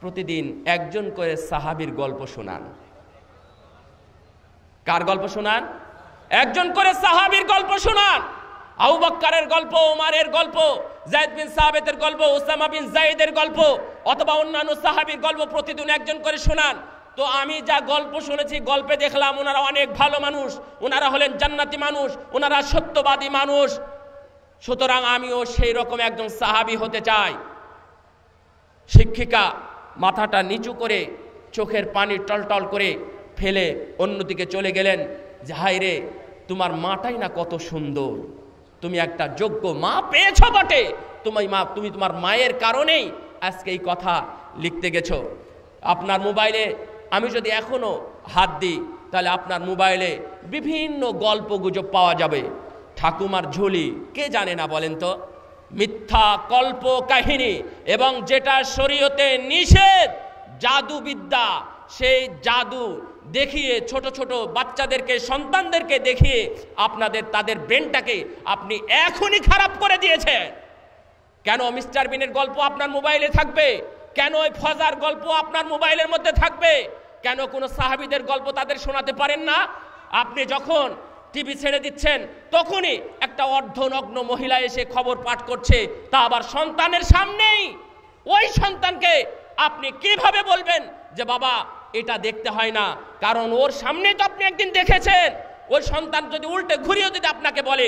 প্রতিদিন একজন করে সাহাবীর গল্প শোনান। কার গল্প শোনান? একজন করে সাহাবীর গল্প শোনান। আবু বকরের গল্প, ওমরের গল্প, যায়েদ বিন সাবিতের গল্প, উসামা বিন যায়েদের গল্প, অথবা অন্যান্য সাহাবীর গল্প প্রতিদিন একজন করে শোনান। তো আমি যা গল্প শুনেছি, গল্পে দেখলাম ওনারা অনেক ভালো মানুষ, ওনারা হলেন জান্নাতি মানুষ, ওনারা সত্যবাদী মানুষ। সুতরাং আমিও সেই রকম একজন সাহাবী হতে চাই। শিক্ষিকা মাথাটা নিচু করে চোখের পানি টলটল করে ফেলে অন্যদিকে চলে গেলেন যে হায় রে, তোমার মাটাই না কত সুন্দর, তুমি একটা যোগ্য মা পেয়েছ বটে, তুমি তোমার মায়ের কারণেই আজকে এই কথা লিখতে গেছো। আপনার মোবাইলে আমি যদি এখনো হাত দিই তাহলে আপনার মোবাইলে বিভিন্ন গল্প গুজব পাওয়া যাবে। ঠাকুমার ঝুলি কে জানে না বলেন তো? মিথ্যা কল্প কাহিনী, এবং যেটা শরীয়তে নিষেধ, জাদুবিদ্যা, সেই জাদু দেখিয়ে ছোট ছোট বাচ্চাদেরকে, সন্তানদেরকে দেখিয়ে তাদের ব্রেনটাকে আপনি এখনই খারাপ করে দিয়েছেন। কেন মিস্টার বিনের গল্প আপনার মোবাইলে থাকবে? কেন ওই ফজার গল্প আপনার মোবাইলের মধ্যে থাকবে? কেন কোনো সাহাবীদের গল্প তাদের শোনাতে পারেন না? আপনি যখন টিভি ছেড়ে দিচ্ছেন তখনই একটা অর্ধনগ্ন মহিলা এসে খবর পাঠ করছে, তা আবার সন্তানের সামনেই। ওই সন্তানকে আপনি কিভাবে বলবেন যে বাবা এটা দেখতে হয় না? কারণ ওর সামনে তো আপনি একদিন দেখেছেন। ওই সন্তান যদি উল্টে ঘুরিয়ে যদি আপনাকে বলে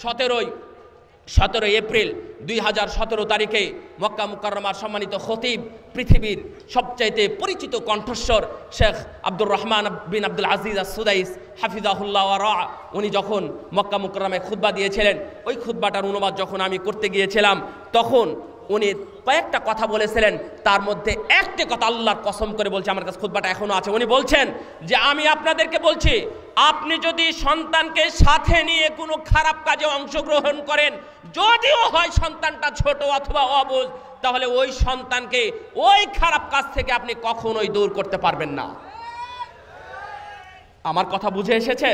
17 এপ্রিল 2017 তারিখে মক্কা মুকাররমার সম্মানিত খতিব, পৃথিবীর সবচাইতে পরিচিত কণ্ঠস্বর শেখ আব্দুর রহমান বিন আব্দুল আজিজ আস-সুদাইস হাফিজাহুল্লাহ ওয়া রাআ, উনি যখন মক্কা মুকাররমায় খুতবা দিয়েছিলেন, ওই খুতবাটার অনুবাদ যখন আমি করতে গিয়েছিলাম, তখন উনি কয়েকটা কথা বলেছিলেন। তার মধ্যে একটি কথা আল্লাহর কসম করে বলছে, আমার কাছে খুতবাটা এখনো আছে। উনি বলছেন যে আমি আপনাদেরকে বলছি, আপনি যদি সন্তানকে সাথে নিয়ে কোনো খারাপ কাজে অংশগ্রহণ করেন, যদিও হয় সন্তানটা ছোট অথবা অবুঝ, তাহলে ওই সন্তানকে ওই খারাপ কাজ থেকে আপনি কখনোই দূর করতে পারবেন না। আমার কথা বুঝে এসেছে?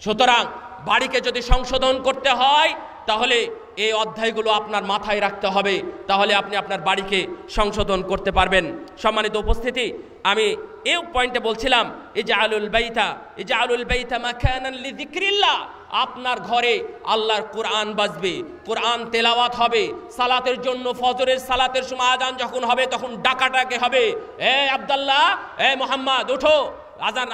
সুতরাং বাড়িকে যদি সংশোধন করতে হয়, তাহলে এই অধ্যায়গুলো আপনার মাথায় রাখতে হবে, তাহলে আপনি আপনার বাড়িকে সংশোধন করতে পারবেন। সম্মানিত উপস্থিতি, আমি এই পয়েন্টে বলছিলাম ইজআলুল বাইতা মাকানান লিযিকরিল্লাহ। আপনার ঘরে আল্লাহর কোরআন বাজবে, কোরআন তেলাওয়াত হবে, সালাতের জন্য ফজরের সালাতের সময় আজান যখন হবে তখন ডাকাডাকি হবে, এ আব্দুল্লাহ, এ মোহাম্মদ ওঠো,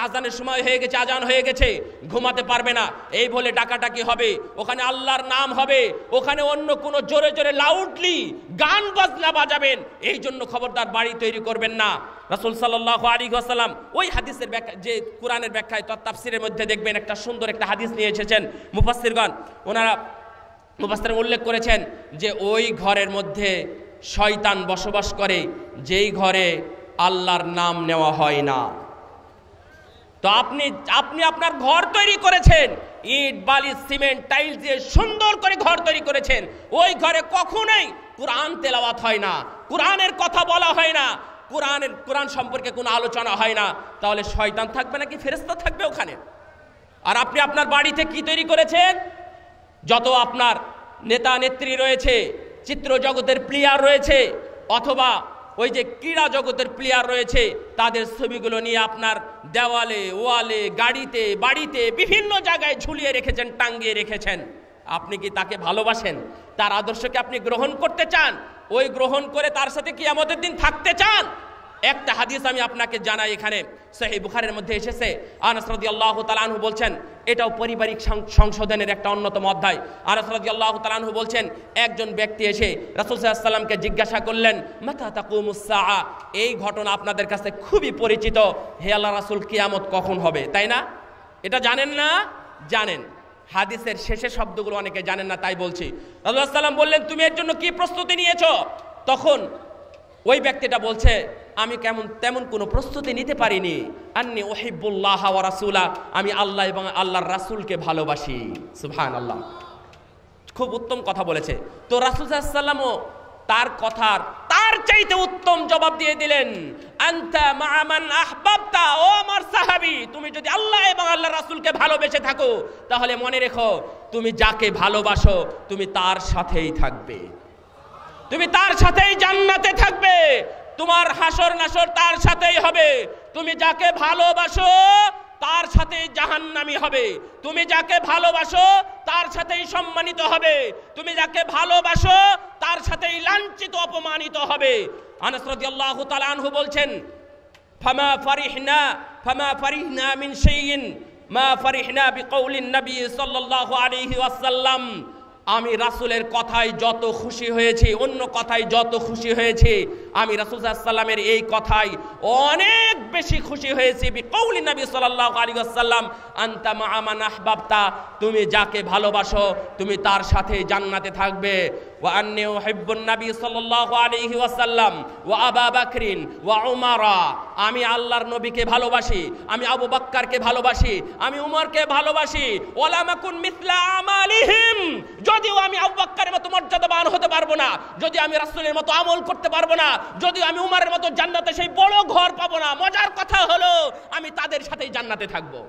আজানের সময় হয়ে গেছে, আজান হয়ে গেছে, ঘুমাতে পারবে না, এই বলে ডাকাডাকি হবে। ওখানে আল্লাহর নাম হবে, ওখানে অন্য কোনো জোরে জোরে লাউডলি গান বাজনা বাজাবেন। এই জন্য খবরদার বাড়ি তৈরি করবেন না। রাসূল সাল্লাল্লাহু আলাইহি ওয়াসাল্লাম ওই হাদিসের ব্যাখ্যা, যে কোরআনের ব্যাখ্যায় তাফসীরের মধ্যে দেখবেন একটা সুন্দর একটা হাদিস নিয়ে এসেছেন মুফাসসিরগণ। ওনারা মুফাসসির উল্লেখ করেছেন যে ওই ঘরের মধ্যে শয়তান বসবাস করে যেই ঘরে আল্লাহর নাম নেওয়া হয় না। তো আপনি আপনার ঘর তৈরি করেছেন, ইট বালি সিমেন্ট টাইলস দিয়ে সুন্দর করে ঘর তৈরি করেছেন, ওই ঘরে কখনোই কোরআন তেলাওয়াত হয় না, কোরআনের কথা বলা হয় না, কোরআন সম্পর্কে কোনো আলোচনা হয় না, তাহলে শয়তান থাকবে নাকি ফেরেশতা থাকবে ওখানে? আর আপনি আপনার বাড়িতে কি তৈরি করেছেন? যত আপনার নেতা নেত্রী রয়েছে, চিত্র জগতের প্লেয়ার রয়েছে, অথবা ওই যে ক্রীড়া জগতের প্লেয়ার রয়েছে, তাদের ছবিগুলো নিয়ে আপনার দেওয়ালে, ওয়ালে, গাড়িতে, বাড়িতে বিভিন্ন জায়গায় ঝুলিয়ে রেখেছেন, টাঙ্গিয়ে রেখেছেন। আপনি কি তাকে ভালোবাসেন? তার আদর্শকে আপনি গ্রহণ করতে চান? ওই গ্রহণ করে তার সাথে কিয়ামতের দিন থাকতে চান? একটা হাদিস আমি আপনাকে জানাই, এখানে সহিহ বুখারীর মধ্যে এসেছে। আনাস রাদিয়াল্লাহু তাআলা আনহু বলছেন, এটাও পারিবারিক সংশোধনের একটা অন্যতম অধ্যায়। আনাস রাদিয়াল্লাহু তাআলা আনহু বলছেন, একজন ব্যক্তি এসে রাসূল সাল্লাল্লাহু আলাইহি ওয়াসাল্লামকে জিজ্ঞাসা করলেন, মাতা তাকুমুস সাআ। এই ঘটনা আপনাদের কাছে খুবই পরিচিত, হে আল্লাহর রাসূল, কিয়ামত কখন হবে, তাই না? এটা জানেন না? জানেন। হাদিসের শেষের শব্দগুলো অনেকে জানেন না, তাই বলছি। রাসূল সাল্লাল্লাহু আলাইহি ওয়াসাল্লাম বললেন, তুমি এর জন্য কি প্রস্তুতি নিয়েছো? তখন ওই ব্যক্তিটা বলছে, আমি তেমন কোনো প্রস্তুতি নিতে পারিনি। আন্নী উহিব্বুল্লাহ ওয়া রাসূলা, আমি আল্লাহ এবং আল্লাহর রাসূলকে ভালোবাসি। সুবহানাল্লাহ, খুব উত্তম কথা বলেছে। তো রাসূল সাল্লাল্লাহু আলাইহি ওয়াসাল্লামও তার কথার তার চাইতে উত্তম জবাব দিয়ে দিলেন, আনতা মা'a মান আহবাবতা। ও আমার সাহাবী, তুমি যদি আল্লাহ এবং আল্লাহর রাসূলকে ভালোবেসে থাকো, তাহলে মনে রেখো, তুমি যাকে ভালোবাসো তুমি তার সাথেই থাকবে, তুমি তার সাথেই জান্নাতে থাকবে, তোমার হাসর নাসর তার সাথেই হবে। তুমি যাকে ভালোবাসো তার সাথেই জাহান্নামী হবে, তুমি যাকে ভালোবাসো তার সাথেই সম্মানিত হবে, তুমি যাকে ভালোবাসো তার সাথেই লাঞ্ছিত অপমানিত হবে। আনাস রাদিয়াল্লাহু তাআলা আনহু বলছেন, ফামা ফারিহনা মিন শাইইন মা ফারিহনা বিকাউলিন নবী সাল্লাল্লাহু আলাইহি ওয়াসাল্লাম। আমি রাসূলের কথায় যত খুশি হয়েছি, অন্য কথায় যত খুশি হয়েছি, আমি রাসূল সাল্লাল্লাহু আলাইহি ওয়াসাল্লামের এই কথায় অনেক বেশি খুশি হয়েছি। বিকাউলিন নবী সাল্লাল্লাহু আলাইহি ওয়াসাল্লাম, আনতা মা'a মান আহবাবতা, তুমি যাকে ভালোবাসো তুমি তার সাথে জান্নাতে থাকবে। ওয়া আন্নী উহিব্বুন নবী সাল্লাল্লাহু আলাইহি ওয়াসাল্লাম ওয়া আবু বকরিন ওয়া উমারা, আমি আল্লাহর নবীকে ভালোবাসি, আমি আবু বকরকে ভালোবাসি, আমি উমরকে ভালোবাসি। ওয়ালা মাকুন মিসলা আমালিহিম, যদিও আমি আবু বকরের মতো মর্যাদাবান হতে পারবো না, যদি আমি রাসূলের মতো আমল করতে পারবো না, যদি আমি উমরের মতো জান্নাতে সেই বড় ঘর পাবো না, মজার কথা হলো আমি তাদের সাথেই জান্নাতে থাকবো।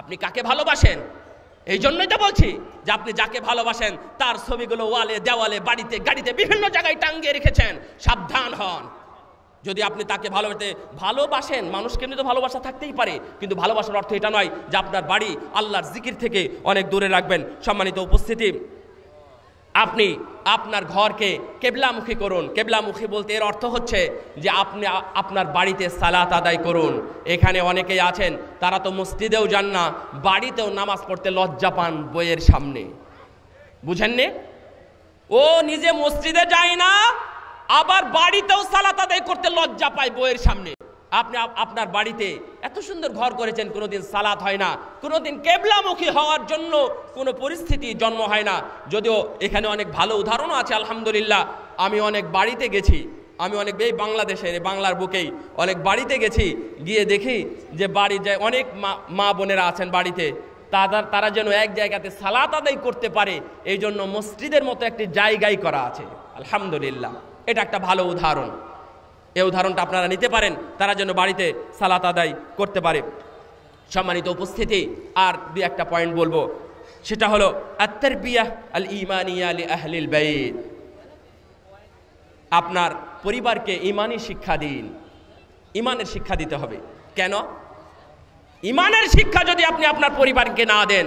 আপনি কাকে ভালোবাসেন? এই জন্যই তো বলছি যে আপনি যাকে ভালোবাসেন তার ছবিগুলো ওয়ালে, দেওয়ালে, বাড়িতে, গাড়িতে বিভিন্ন জায়গায় টাঙ্গিয়ে রেখেছেন, সাবধান হন। যদি আপনি তাকে ভালোবাসেন, মানুষকে এমনি তো ভালোবাসা থাকতেই পারে, কিন্তু ভালোবাসার অর্থ এটা নয় যে আপনার বাড়ি আল্লাহর জিকির থেকে অনেক দূরে রাখবেন। সম্মানিত উপস্থিতি, আপনি আপনার ঘরকে কেবলামুখী করুন। কেবলামুখী বলতে এর অর্থ হচ্ছে যে আপনি আপনার বাড়িতে সালাত আদায় করুন। এখানে অনেকেই আছেন তারা তো মসজিদেও যান না, বাড়িতেও নামাজ পড়তে লজ্জা পান বইয়ের সামনে। বুঝেননি? ও নিজে মসজিদে যায় না, আবার বাড়িতেও সালাত আদায় করতে লজ্জা পায় বইয়ের সামনে। আপনি আপনার বাড়িতে এত সুন্দর ঘর করেছেন, কোনোদিন সালাত হয় না, কোনোদিন কেবলামুখী হওয়ার জন্য কোনো পরিস্থিতি জন্ম হয় না। যদিও এখানে অনেক ভালো উদাহরণও আছে আলহামদুলিল্লাহ। আমি অনেক বাড়িতে গেছি, আমি অনেক বাংলাদেশের বাংলার বুকেই অনেক বাড়িতে গেছি, গিয়ে দেখি যে বাড়ি যায় অনেক মা বোনেরা আছেন বাড়িতে, তারা যেন এক জায়গাতে সালাত আদায় করতে পারে এই জন্য মসজিদের মতো একটি জায়গায় করা আছে। আলহামদুলিল্লাহ, এটা একটা ভালো উদাহরণ। এই উদাহরণটা আপনারা নিতে পারেন, তারা যেন বাড়িতে সালাত আদায় করতে পারে। সম্মানিত উপস্থিতি, আর দুই একটা পয়েন্ট বলবো, সেটা হলো আত-তারবিয়াহ আল-ঈমানিয়া লি আহলিল বাইত। আপনার পরিবারকে ঈমানি শিক্ষা দিন, ঈমানের শিক্ষা দিতে হবে। কেন? ঈমানের শিক্ষা যদি আপনি আপনার পরিবারকে না দেন,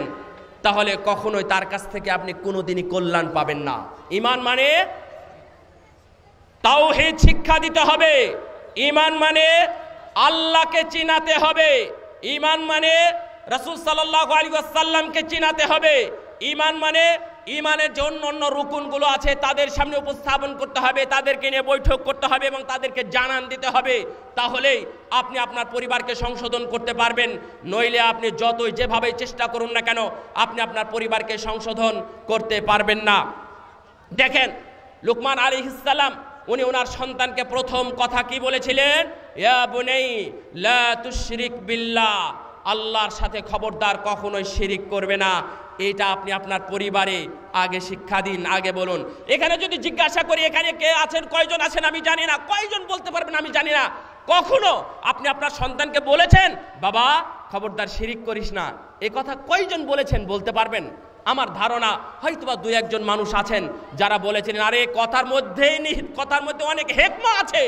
তাহলে কখনোই তার কাছ থেকে আপনি কোনোদিনই কল্যাণ পাবেন না। ঈমান মানে তাওহীদ শিক্ষা দিতে হবে, ঈমান মানে আল্লাহকে চিনাতে হবে, ঈমান মানে রাসূল সাল্লাল্লাহু আলাইহি ওয়াসাল্লামকে চিনাতে হবে, ঈমান মানে ঈমানের যে অন্য রুকুনগুলো আছে তাদের সামনে উপস্থাপন করতে হবে, তাদেরকে নিয়ে বৈঠক করতে হবে এবং তাদেরকে জানান দিতে হবে। তাহলেই আপনি আপনার পরিবারকে সংশোধন করতে পারবেন। নইলে আপনি যতই যেভাবেই চেষ্টা করুন না কেন, আপনি আপনার পরিবারকে সংশোধন করতে পারবেন না। দেখেন, লুকমান আলাইহিস সালাম উনি ওনার সন্তানকে প্রথম কথা কি বলেছিলেন? ইয়া বুনাই লা তুশরিক বিল্লাহ, আল্লাহর সাথে খবরদার কখনোই শিরিক করবে না। এটা আপনি আপনার পরিবারে আগে শিক্ষা দিন, আগে বলুন। এখানে যদি জিজ্ঞাসা করি এখানে কে আছেন, কয়জন আছেন আমি জানি না, কয়জন বলতে পারবেন আমি জানি না, কখনো আপনি আপনার সন্তানকে বলেছেন বাবা খবরদার শিরিক করিস না? এ কথা কয়জন বলেছেন বলতে পারবেন? আমার ধারণা হয়তোবা দুই একজন মানুষ আছেন যারা বলেছিলেন আরে কথার মধ্যে অনেক হিকমত আছে,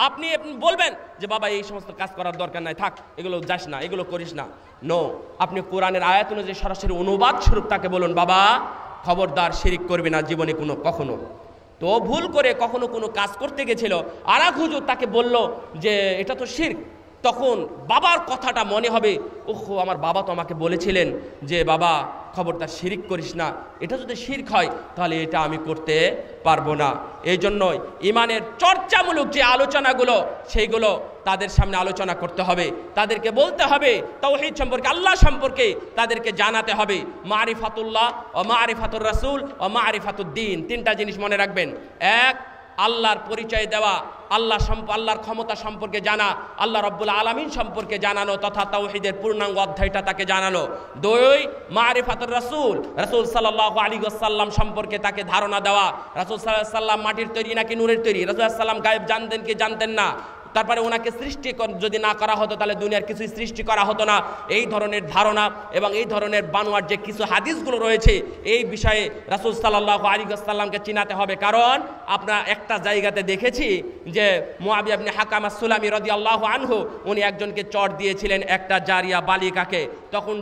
আপনি বলবেন যে বাবা এই সমস্ত কাজ করার দরকার নাই, থাক এগুলো যাস না, এগুলো করিস না। নো, আপনি কোরআনের আয়াত অনুযায়ী সরাসরি অনুবাদ স্বরূপ তাকে বলুন বাবা খবরদার শিরিক করবি না জীবনে কখনো। তো ভুল করে কখনো কোনো কাজ করতে গেছিল, আর এক হুজুর তাকে বলল যে এটা তো শিরক, তখন বাবার কথাটা মনে হবে ওহো আমার বাবা তো আমাকে বলেছিলেন যে বাবা খবরদার শিরিক করিস না, এটা যদি শিরক হয় তাহলে এটা আমি করতে পারবো না। এই জন্যই ঈমানের চর্চামূলক যে আলোচনাগুলো সেইগুলো তাদের সামনে আলোচনা করতে হবে, তাদেরকে বলতে হবে তাওহীদ সম্পর্কে, আল্লাহ সম্পর্কে তাদেরকে জানাতে হবে। মারিফাতুল্লাহ ও মারিফাতুর রাসূল ও মারিফাতুদ্দিন, তিনটা জিনিস মনে রাখবেন। এক, আল্লাহর পরিচয় দেওয়া, আল্লাহর ক্ষমতা সম্পর্কে জানা, আল্লাহ রাব্বুল আলামিন সম্পর্কে জানানো তথা তাওহীদের পূর্ণাঙ্গ অধ্যায়টা তাকে জানানো। দুই, মারিফাতুর রাসূল, রাসূল সাল্লাল্লাহু আলাইহি ওয়াসাল্লাম সম্পর্কে তাকে ধারণা দেওয়া। রাসূল সাল্লাল্লাহু আলাইহি ওয়াসাল্লাম মাটির তৈরি নাকি নূরের তৈরি, রাসূল সাল্লাল্লাহু আলাইহি ওয়াসাল্লাম গায়েব জানতেন কি জানতেন না, তারপরে ওনাকে সৃষ্টি যদি না করা হতো তাহলে দুনিয়ার কিছুই সৃষ্টি করা হতো না। এই ধরনের ধারণা এবং এই ধরনের বানোয়ার যে কিছু হাদিসগুলো রয়েছে এই বিষয়ে রাসূল সাল্লাল্লাহু আলাইহি ওয়াসাল্লামকে চিনাতে হবে। কারণ আমরা একটা জায়গাতে দেখেছি যে মুআবিয়া ইবনে হাকাম আস-সুলামি রাদিয়াল্লাহু আনহু উনি একজনকে চট দিয়েছিলেন একটা জারিয়া বালিকাকে, তখন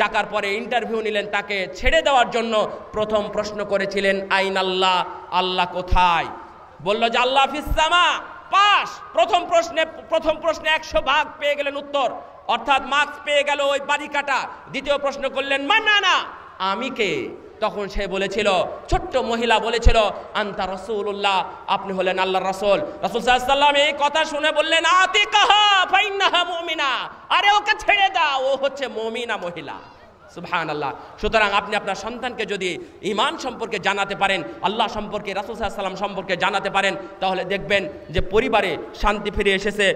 ডাকার পরে ইন্টারভিউ নিলেন তাকে ছেড়ে দেওয়ার জন্য। প্রথম প্রশ্ন করেছিলেন আইনাল্লাহ, আল্লাহ কোথায়? বলল যে আল্লাহ ফিস সামা, পাস। প্রথম প্রশ্নে 100 ভাগ পেয়ে গেলেন উত্তর, অর্থাৎ মার্কস পেয়ে গেল ওই বালিকাটা। দ্বিতীয় প্রশ্ন করলেন মান্নানা, আমি কে? তখন সে বলেছিল, ছোট্ট মহিলা বলেছিল আনতা রাসূলুল্লাহ, আপনি হলেন আল্লাহর রাসূল। রাসূল সাল্লাল্লাহু আলাইহি ওয়াসাল্লাম এই কথা শুনে বললেন আতিকাহা ফাইন্নাহা মুমিনা, আরে ওকে ছেড়ে দাও, ও হচ্ছে মুমিনা মহিলা। সুবহানাল্লাহ। সুতরাং আপনি আপনার সন্তানকে যদি ঈমান সম্পর্কে জানাতে পারেন, আল্লাহ সম্পর্কে, রাসূল সাল্লাল্লাহু আলাইহি ওয়াসাল্লাম সম্পর্কে জানাতে পারেন, তাহলে দেখবেন যে পরিবারে শান্তি ফিরে এসেছে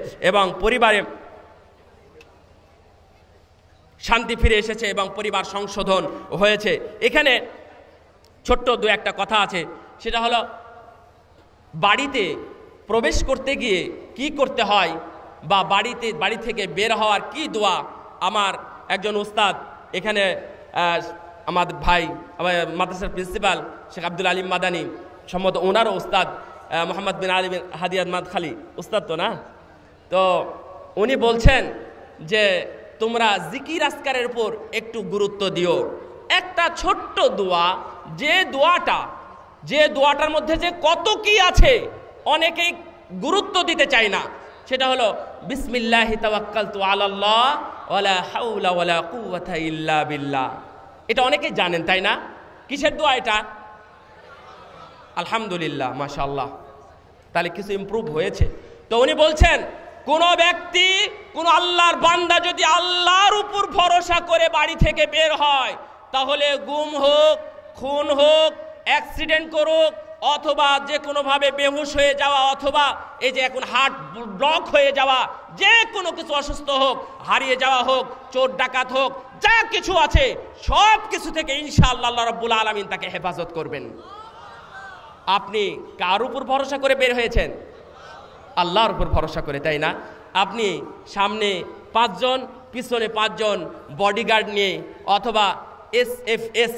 এবং পরিবার সংশোধন হয়েছে। এখানে ছোট্ট দু একটা কথা আছে, সেটা হলো বাড়িতে প্রবেশ করতে গিয়ে কি করতে হয় বা বাড়ি থেকে বের হওয়ার কি দোয়া। আমার একজন উস্তাদ এখানে আমাদের ভাই মাদ্রাসার প্রিন্সিপাল শেখ আব্দুল আলিম মাদানী সম্ভবত ওনারও উস্তাদ, মোহাম্মদ বিন আলী বিন হাদিয়াদ মাদখালি উস্তাদ তো না, তো উনি বলছেন যে তোমরা জিকির আজকারের উপর একটু গুরুত্ব দিও। একটা ছোট্ট দোয়া, যে দোয়াটার মধ্যে যে কত কি আছে অনেকেই গুরুত্ব দিতে চায় না, সেটা হলো বিসমিল্লাহি তাওয়াক্কালতু আলাল্লাহ ওয়ালা হাওলা ওয়ালা কুওয়াতা ইল্লা বিল্লাহ। এটা অনেকেই জানেন তাই না? কিসের দোয়া এটা? আলহামদুলিল্লাহ, মাশাআল্লাহ, তাহলে কিছু ইমপ্রুভ হয়েছে। তো উনি বলছেন কোন ব্যক্তি, কোন আল্লাহর বান্দা যদি আল্লাহর উপর ভরসা করে বাড়ি থেকে বের হয়, তাহলে গুম হোক, খুন হোক, অ্যাক্সিডেন্ট করুক, অথবা যে কোনোভাবে বেহুশ হয়ে যাওয়া, অথবা এই যে এখন হার্ট ব্লক হয়ে যাওয়া, যে কোনো কিছু অসুস্থ হোক, হারিয়ে যাওয়া হোক, চোর ডাকাত হোক, যা কিছু আছে সব কিছু থেকে ইনশাআল্লাহ আল্লাহ রাব্বুল আলামিন তাকে হেফাজত করবেন। আপনি কার উপর ভরসা করে বের হয়েছেন? আল্লাহর উপর ভরসা করে, তাই না? আপনি সামনে 5 জন, পিছনে 5 জন বডিগার্ড নিয়ে অথবা SFS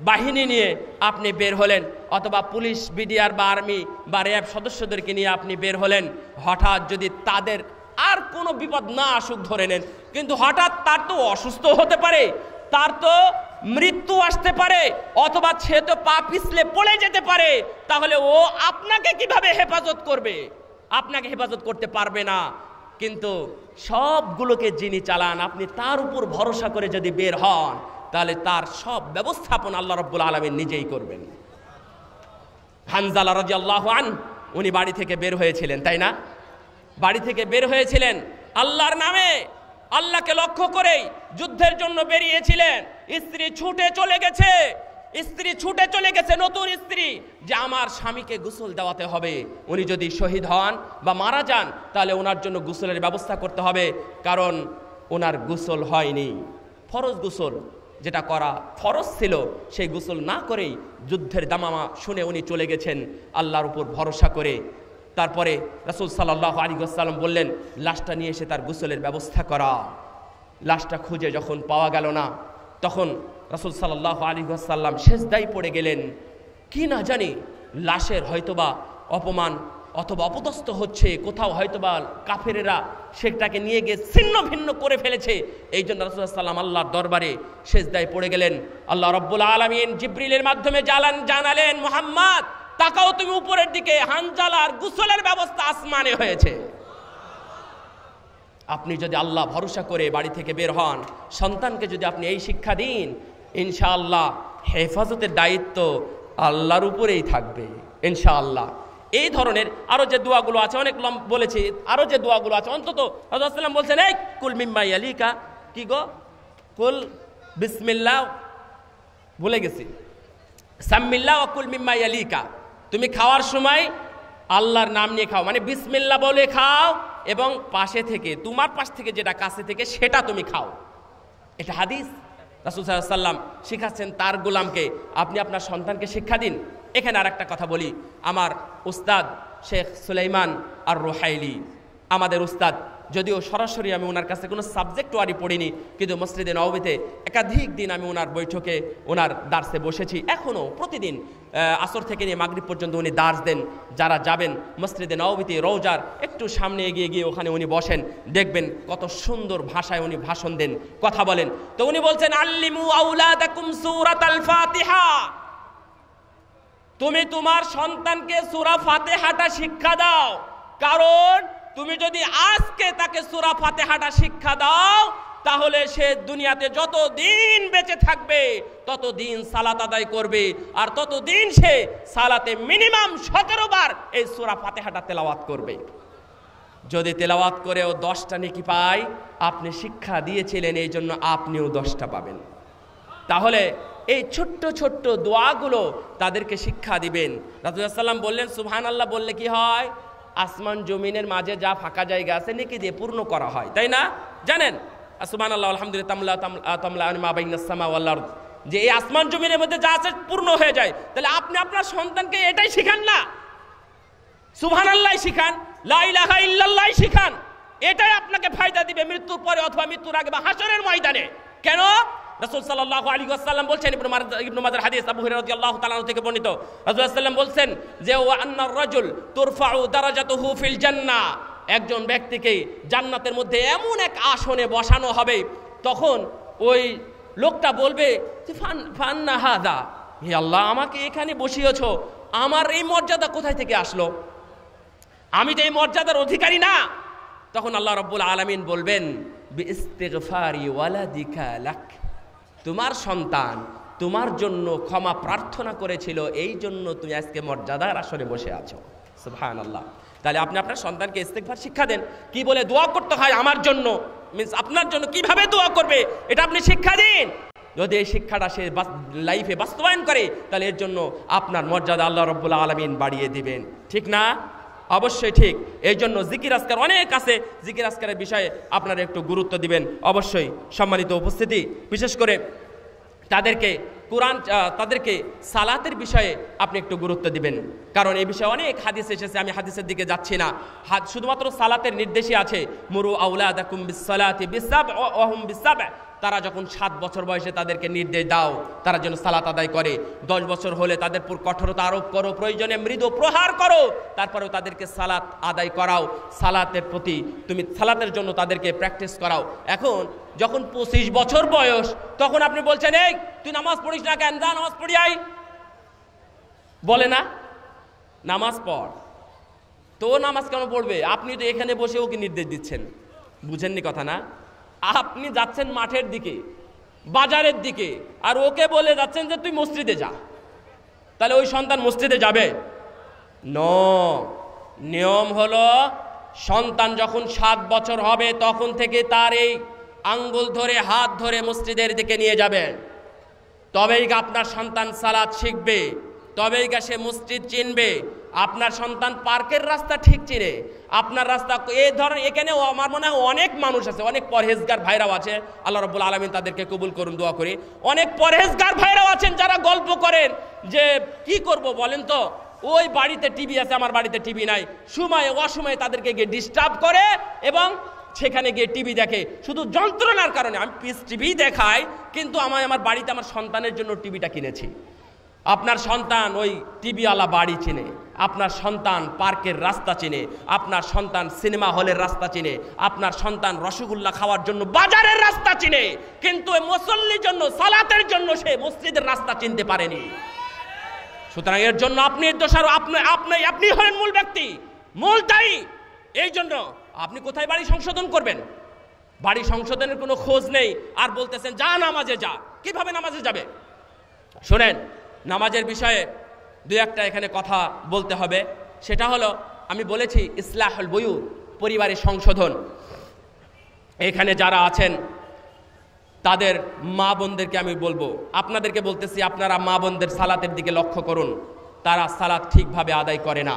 বাহিনী নিয়ে আপনি বের হলেন, অথবা পুলিশ, বিডিআর বা আর্মি বা র্যাব সদস্যদেরকে নিয়ে আপনি বের হলেন। হঠাৎ যদি তাদের আর কোনো বিপদ না আসুক ধরে নেন, কিন্তু হঠাৎ তার তো অসুস্থ হতে পারে, তার তো মৃত্যু আসতে পারে, অথবা সে তো পা পিছলে পড়ে যেতে পারে, তাহলে ও আপনাকে কিভাবে হেফাজত করবে? আপনাকে হেফাজত করতে পারবে না। কিন্তু সবগুলোকে যিনি চালান, আপনি তার উপর ভরসা করে যদি বের হন, তাহলে তার সব ব্যবস্থাপনা আল্লাহ রাব্বুল আলামিন নিজেই করবেন। হানজালা রাদিয়াল্লাহু আনহু উনি বাড়ি থেকে বের হয়েছিলেন, তাই না? বাড়ি থেকে বের হয়েছিলেন আল্লাহর নামে, আল্লাহকে লক্ষ্য করেই যুদ্ধের জন্য বেরিয়েছিলেন। স্ত্রী ছুটে চলে গেছে, নতুন স্ত্রী, যে আমার স্বামীকে গোসল দেওয়াতে হবে। উনি যদি শহীদ হন বা মারা যান, তাহলে ওনার জন্য গোসলের ব্যবস্থা করতে হবে, কারণ ওনার গোসল হয়নি। ফরজ গোসল যেটা করা ফরজ ছিল, সেই গোসল না করেই যুদ্ধের দামামা শুনে উনি চলে গেছেন আল্লাহর উপর ভরসা করে। তারপরে রাসূল সাল্লাল্লাহু আলাইহি ওয়াসাল্লাম বললেন লাশটা নিয়ে এসে তার গোসলের ব্যবস্থা করা। লাশটা খুঁজে যখন পাওয়া গেল না, তখন রাসূল সাল্লাল্লাহু আলাইহি ওয়াসাল্লাম সেজদায় পড়ে গেলেন। কি না জানি লাশের হয়তোবা অপমান অথবা অপদস্থ হচ্ছে, কোথাও হয়তোবা কাফেরেরা সেটাকে নিয়ে গিয়ে ছিন্ন ভিন্ন করে ফেলেছে। এই জন্য রাসূল সাল্লাল্লাহু আলাইহি ওয়াসাল্লাম আল্লাহর দরবারে সেজদায় পড়ে গেলেন। আল্লাহ রাব্বুল আলামিন জিবরিলের মাধ্যমে জানালেন, মুহাম্মদ তাকাও তুমি উপরের দিকে, হানজালার গোসলের ব্যবস্থা আসমানে হয়েছে। আপনি যদি আল্লাহ ভরসা করে বাড়ি থেকে বের হন, সন্তানকে যদি আপনি এই শিক্ষা দিন, ইনশাআল্লাহ হেফাজতের দায়িত্ব আল্লাহর উপরেই থাকবে ইনশাআল্লাহ। এই ধরনের আরো যে দোয়াগুলো আছে, অনেক বলেছি, আরো যে দোয়াগুলো আছে, অন্তত রাসূলুল্লাহ সাল্লাল্লাহু আলাইহি ওয়াসাল্লাম বলছেন, এই কুল মিম্মা ইয়ালিকা, কি গো, কুল বিসমিল্লাহ, ভুলে গেছি, সাম্মিল্লাহ ওয়া কুল মিম্মা ইয়ালিকা, তুমি খাওয়ার সময় আল্লাহর নাম নিয়ে খাও, মানে বিসমিল্লাহ বলে খাও, এবং পাশে থেকে, তোমার পাশ থেকে যেটা কাছে থেকে সেটা তুমি খাও। এটা হাদিস। রাসূল সাল্লাল্লাহু আলাইহি ওয়াসাল্লাম শিখাচ্ছেন তার গোলামকে, আপনি আপনার সন্তানকে শিক্ষা দিন। এখানে আর একটা কথা বলি, আমার উস্তাদ শেখ সুলাইমান আর রুহাইলি, আমাদের উস্তাদ, যদিও সরাসরি আমি ওনার কাছে কোনো সাবজেক্ট ওয়ারি পড়িনি, কিন্তু মসজিদে নববীতে একাধিক দিন আমি ওনার বৈঠকে, ওনার দার্সে বসেছি। এখনও প্রতিদিন আসর থেকে নিয়ে মাগরিব পর্যন্ত উনি দার্স দেন। যারা যাবেন মসজিদে নববীতে রওজার একটু সামনে এগিয়ে গিয়ে ওখানে উনি বসেন, দেখবেন কত সুন্দর ভাষায় উনি ভাষণ দেন, কথা বলেন। তো উনি বলছেন, আল্লিমু আওলাদাকুম সূরাতাল ফাতিহা, তুমি তোমার সন্তানকে সূরা ফাতিহাটা শিক্ষা দাও, কারণ তুমি যদি আজকে তাকে সূরা ফাতিহাটা শিক্ষা দাও, তাহলে সে দুনিয়াতে যত দিন বেঁচে থাকবে তত দিন সালাত আদায় করবে, আর তত দিন সে সালাতে মিনিমাম 17 বার এই সূরা ফাতিহাটা তেলাওয়াত করবে। যদি তেলাওয়াত করেও 10টা নেকি পায়, আপনি শিক্ষা দিয়েছিলেন, এই জন্য আপনিও 10টা পাবেন। তাহলে এই ছোট্ট ছোট্ট দোয়াগুলো তাদেরকে শিক্ষা দিবেন। রাসূলুল্লাহ সাল্লাল্লাহু আলাইহি ওয়াসাল্লাম বললেন, সুবহানাল্লাহ বললে কি হয়, আসমান জমিনের মাঝে যা ফাঁকা জায়গা আছে নেকি দিয়ে পূর্ণ করা হয়, তাই না? জানেন সুবহানাল্লাহ আলহামদুলিল্লাহ তামলা মা বাইনাস সামা ওয়াল আরদ, যে এই আসমান জমিনের মধ্যে যা আছে পূর্ণ হয়ে যায়। তাহলে আপনি আপনার সন্তানকে এটাই শিখান না, সুবহানাল্লাহ শিখান, লা ইলাহা ইল্লাল্লাহ শিখান। এটাই আপনাকে ফায়দা দিবে মৃত্যুর পরে অথবা মৃত্যুর আগে বা হাসরের ময়দানে। কেন? রাসূল সাল্লাল্লাহু আলাইহি ওয়াসাল্লাম বলছেন, ইবনে মাজার হাদিস, আবু হুরায়রা রাদিয়াল্লাহু তাআলা থেকে বর্ণিত, রাসূল সাল্লাল্লাহু আলাইহি ওয়াসাল্লাম বলছেন যে ওয়া আন্নার রাজুল তুরফাউ দারাজাতুহু ফিল জান্নাহ, একজন ব্যক্তিকে জান্নাতের মধ্যে এমন এক আসনে বসানো হবে, তখন ওই লোকটা বলবে যে ফান্না হাদা, হে আল্লাহ আমাকে এখানে বসিয়েছো, আমার এই মর্যাদা কোথায় থেকে আসলো, আমি তো এই মর্যাদার অধিকারী না। তখন আল্লাহ রাব্বুল আলামিন বলবেন বিইস্তিগফারি ওয়ালাদিকা লাক, তোমার সন্তান তোমার জন্য ক্ষমা প্রার্থনা করেছিল, এই জন্য তুমি আজকে মর্যাদার আসরে বসে আছো। সুবহানাল্লাহ। তাহলে আপনি আপনার সন্তানকে ইস্তিগফার শিক্ষা দেন, কি বলে দোয়া করতে হয় আমার জন্য, মিন্স আপনার জন্য কিভাবে দোয়া করবে এটা আপনি শিক্ষা দিন। যদি এই শিক্ষাটা সে লাইফে বাস্তবায়ন করে, তাহলে এর জন্য আপনার মর্যাদা আল্লাহ রাব্বুল আলামিন বাড়িয়ে দিবেন, ঠিক না? অবশ্যই ঠিক। এই জন্য জিকির আজকার অনেক আছে, জিকির আজকারের বিষয়ে আপনারা একটু গুরুত্ব দিবেন অবশ্যই। সম্মানিত উপস্থিতি, বিশেষ করে তাদেরকে সালাতের বিষয়ে আপনি একটু গুরুত্ব দিবেন, কারণ এই বিষয়ে অনেক হাদিস এসেছে, আমি হাদিসের দিকে যাচ্ছি না, শুধুমাত্র সালাতের নির্দেশই আছে, মুরু আওলাদাকুম বিসসালাতি বিসাবআ ওয়া হুম বিসাবআ, তারা যখন 7 বছর বয়সে তাদেরকে নির্দেশ দাও তারা যেন সালাত আদায় করে, 10 বছর হলে তাদের উপর কঠোরতা আরোপ করো, প্রয়োজনে মৃদু প্রহার করো, তারপরেও তাদেরকে সালাত আদায় করাও, সালাতের প্রতি তুমি সালাতের জন্য তাদেরকে প্র্যাকটিস করাও। এখন যখন 25 বছর বয়স, তখন আপনি বলছেন এই তুই নামাজ পড়িস না কেন, যা নামাজ পড়ি আই, বলে না নামাজ পড়, তো নামাজ কেন পড়বে? আপনি তো এখানে বসে ওকে নির্দেশ দিচ্ছেন, বুঝেননি কথা না? আপনি যাচ্ছেন মাঠের দিকে, বাজারের দিকে, আর ওকে বলে যাচ্ছেন যে তুই মসজিদে যা, তাহলে ওই সন্তান মসজিদে যাবে? নিয়ম হলো সন্তান যখন 7 বছর হবে তখন থেকে তার এই আঙ্গুল ধরে হাত ধরে মসজিদের দিকে নিয়ে যাবেন, তবেই আপনার সন্তান সালাত শিখবে, তবেই সে মসজিদ চিনবে। আপনার সন্তান পার্কের রাস্তা ঠিক চিনে, আপনার রাস্তা এই ধরনের, এখানেও আমার মনে হয় অনেক মানুষ আছে, অনেক পরহেজগার ভাইরাও আছে, আল্লাহ রাব্বুল আলামিন তাদেরকে কবুল করুন, দোয়া করি। অনেক পরহেজগার ভাইরাও আছেন যারা গল্প করেন যে কি করব বলেন তো, ওই বাড়িতে টিভি আছে, আমার বাড়িতে টিভি নাই, সময়ে অসময়ে তাদেরকে গিয়ে ডিস্টার্ব করে এবং সেখানে গিয়ে টিভি দেখে, শুধু যন্ত্রণার কারণে। আমি পিস টিভি দেখাই, কিন্তু আমার বাড়িতে আমার সন্তানের জন্য টিভিটা কিনেছি। আপনার সন্তান ওই টিভিওয়ালা বাড়ি চিনে, আপনার সন্তান পার্কের রাস্তা চিনে, আপনার সন্তান সিনেমা হলের রাস্তা চিনে, আপনার সন্তান রসগোল্লা খাওয়ার জন্য বাজারের রাস্তা চিনে, কিন্তু মুসল্লির জন্য, সালাতের জন্য সে মসজিদের রাস্তা চিনতে পারেনি। সুতরাং এর জন্য আপনি দোষারো, আপনি হলেন মূল ব্যক্তি, মূল দায়ী। এই জন্য আপনি কোথায় বাড়ি সংশোধন করবেন? বাড়ি সংশোধনের কোনো খোঁজ নেই, আর বলতেছেন যা নামাজে যা। কিভাবে নামাজে যাবে? শোনেন, নামাজের বিষয়ে দুই একটা এখানে কথা বলতে হবে। সেটা হলো, আমি বলেছি ইসলাহুল বুয়ুত, পরিবারের সংশোধন। এখানে যারা আছেন তাদের মা বোনদেরকে আমি বলবো, আপনাদেরকে বলতেছি, আপনারা মা বোনদের সালাতের দিকে লক্ষ্য করুন, তারা সালাত ঠিকভাবে আদায় করে না।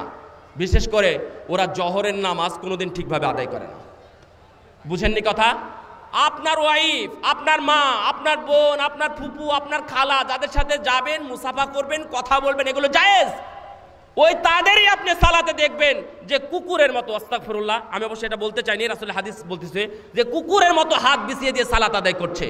বিশেষ করে ওরা জহরের নামাজ কোনোদিন ঠিকভাবে আদায় করে না। বুঝেননি কথা? আপনার ওয়াইফ, আপনার মা, আপনার বোন, আপনার ফুপু, আপনার খালা, যাদের সাথে যাবেন, মুসাফা করবেন, কথা বলবেন, এগুলো জায়েজ। ওই তাদেরই আপনি সালাতে দেখবেন যে কুকুরের মতো, আস্তাগফিরুল্লাহ, আমি অবশ্যই এটা বলতে চাইনি, রাসূল হাদিস বলতেছে যে কুকুরের মতো হাত বিছিয়ে দিয়ে সালাত আদায় করছে।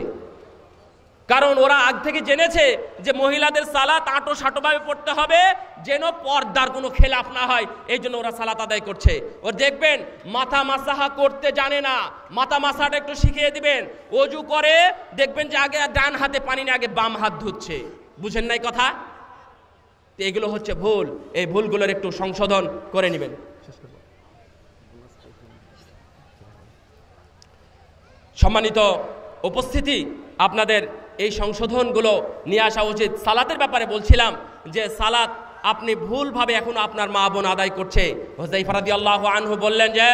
কারণ ওরা আগ থেকে জেনেছে যে মহিলাদের সালাত আঁটো সাঁটোভাবে পড়তে হবে, যেন পর্দার কোনো খেলাফ না হয়, এই জন্য ওরা সালাত আদায় করছে। ওর দেখবেন মাথা মাসাহা করতে জানে না, মাথা মাসাটা একটু শিখিয়ে দিবেন। ওযু করে দেখবেন যে আগে ডান হাতে পানি নিয়ে আগে বাম হাত ধুচ্ছে। বুঝেন নাই কথা? তো এগুলো হচ্ছে ভুল, এই ভুলগুলোর একটু সংশোধন করে নেবেন। সম্মানিত উপস্থিতি, আপনাদের এই সংশোধনগুলো নিয়ে আসা উচিত। সালাতের ব্যাপারে বলছিলাম যে সালাত আপনি ভুলভাবে এখনো আপনার মা বোন আদায় করছে। হুযায়ফা রাদিয়াল্লাহু আনহু বললেন যে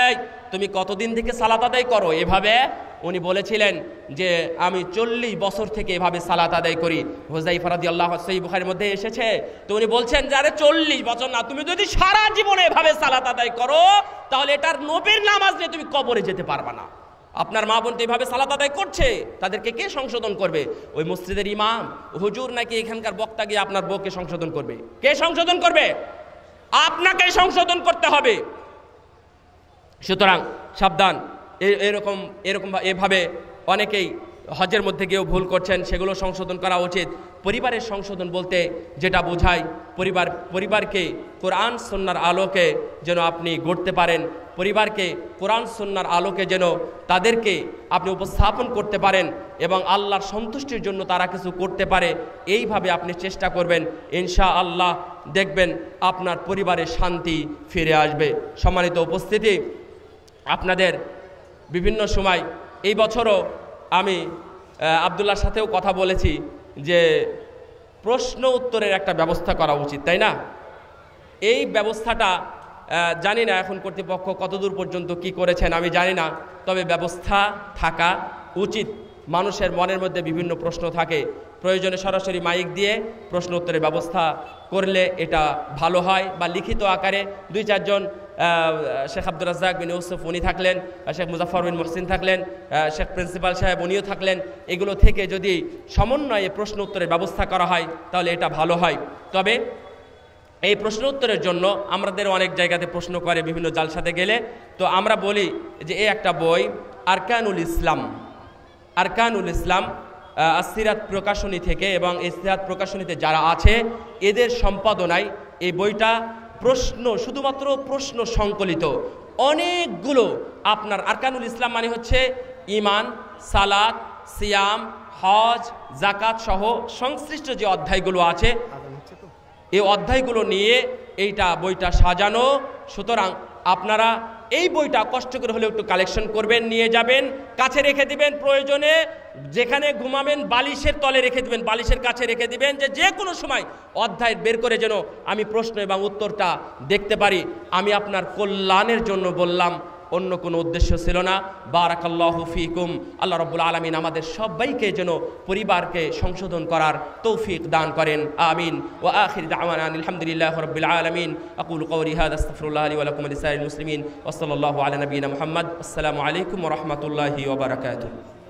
তুমি কতদিন থেকে সালাত আদায় করো এভাবে? উনি বলেছিলেন যে আমি 40 বছর থেকে এভাবে সালাত আদায় করি। হুযায়ফা রাদিয়াল্লাহু, সহিহ বুখারীর মধ্যে এসেছে। তো উনি বলছেন যে আরে 40 বছর না, তুমি যদি সারা জীবনে এভাবে সালাত আদায় করো তাহলে এটার নবীর নামাজ নিয়ে তুমি কবরে যেতে পারবা না। আপনার মা বোন তো এইভাবে সালাত আদায় করছে, তাদেরকে কে সংশোধন করবে? ওই মসজিদের ইমাম, হুজুর, নাকি এখানকার বক্তা গিয়ে আপনার বউকে সংশোধন করবে? কে সংশোধন করবে? আপনাকে সংশোধন করতে হবে। সুতরাং সাবধান, এভাবে অনেকেই হজের মধ্যে গিয়েও ভুল করছেন, সেগুলো সংশোধন করা উচিত। পরিবারের সংশোধন বলতে যেটা বোঝায়, পরিবারকে কোরআন সুন্নাহর আলোকে যেন আপনি গড়তে পারেন, পরিবারকে কোরআন সুন্নাহর আলোকে যেন তাদেরকে আপনি উপস্থাপন করতে পারেন এবং আল্লাহর সন্তুষ্টির জন্য তারা কিছু করতে পারে, এইভাবে আপনি চেষ্টা করবেন। ইনশাআল্লাহ দেখবেন আপনার পরিবারে শান্তি ফিরে আসবে। সম্মানিত উপস্থিতি, আপনাদের বিভিন্ন সময় এই বছরও আমি আব্দুল্লাহর সাথেও কথা বলেছি যে প্রশ্ন উত্তরের একটা ব্যবস্থা করা উচিত, তাই না? এই ব্যবস্থাটা জানি না এখন কর্তৃপক্ষ কতদূর পর্যন্ত কি করেছেন আমি জানি না, তবে ব্যবস্থা থাকা উচিত। মানুষের মনের মধ্যে বিভিন্ন প্রশ্ন থাকে, প্রয়োজনে সরাসরি মাইক দিয়ে প্রশ্ন উত্তরের ব্যবস্থা করলে এটা ভালো হয়, বা লিখিত আকারে 2-4 জন শেখ আব্দুর রাজ্জাক বিন ইউসুফ উনি থাকলেন, শেখ মুজাফফর বিন মহসিন থাকলেন, শেখ প্রিন্সিপাল সাহেব উনিও থাকলেন, এগুলো থেকে যদি সমন্বয়ে প্রশ্ন উত্তরের ব্যবস্থা করা হয় তাহলে এটা ভালো হয়। তবে এই প্রশ্ন উত্তরের জন্য আমাদের অনেক জায়গাতে প্রশ্ন করে বিভিন্ন জালসাতে গেলে, তো আমরা বলি যে এই একটা বই আরকানুল ইসলাম আসিরাত প্রকাশনী থেকে, এবং এই সিরাত প্রকাশনীতে যারা আছে এদের সম্পাদনায় এই বইটা প্রশ্ন, শুধুমাত্র প্রশ্ন সংকলিত অনেকগুলো আপনার আরকানুল ইসলাম মানে হচ্ছে ঈমান, সালাত, সিয়াম, হজ, যাকাত সহ সংশ্লিষ্ট যে অধ্যায়গুলো আছে এই অধ্যায়গুলো নিয়ে এইটা বইটা সাজানো। সুতরাং আপনারা এই বইটা কষ্ট করে হলেও একটু কালেকশন করবেন, নিয়ে যাবেন, কাছে রেখে দিবেন, প্রয়োজনে যেখানে ঘুমাবেন বালিশের তলে রেখে দিবেন, বালিশের কাছে রেখে দিবেন, যে কোনো সময় অধ্যায় বের করে যেন আমি প্রশ্ন এবং উত্তরটা দেখতে পারি। আমি আপনার কল্যাণের জন্য বললাম, অন্য কোনো উদ্দেশ্য ছিল না। বারাকাল্লাহু ফিকুম। আল্লাহ রাব্বুল আলামিন আমাদের সবাইকে যেন পরিবারকে সংশোধন করার তৌফিক দান করেন, আমিন। ওয়া আখির দাওয়ানা আলহামদুলিল্লাহি রাব্বিল আলামিন। আকুলু কওলি হাযা আস্তাগফিরুল্লাহ লি ওয়া লাকুম ওয়া লিসাইরিল মুসলিমিন ওয়া সাল্লাল্লাহু আলা নাবিয়িনা মুহাম্মদ। আসসালামু আলাইকুম ওয়া রাহমাতুল্লাহি ওয়া বারাকাতুহু।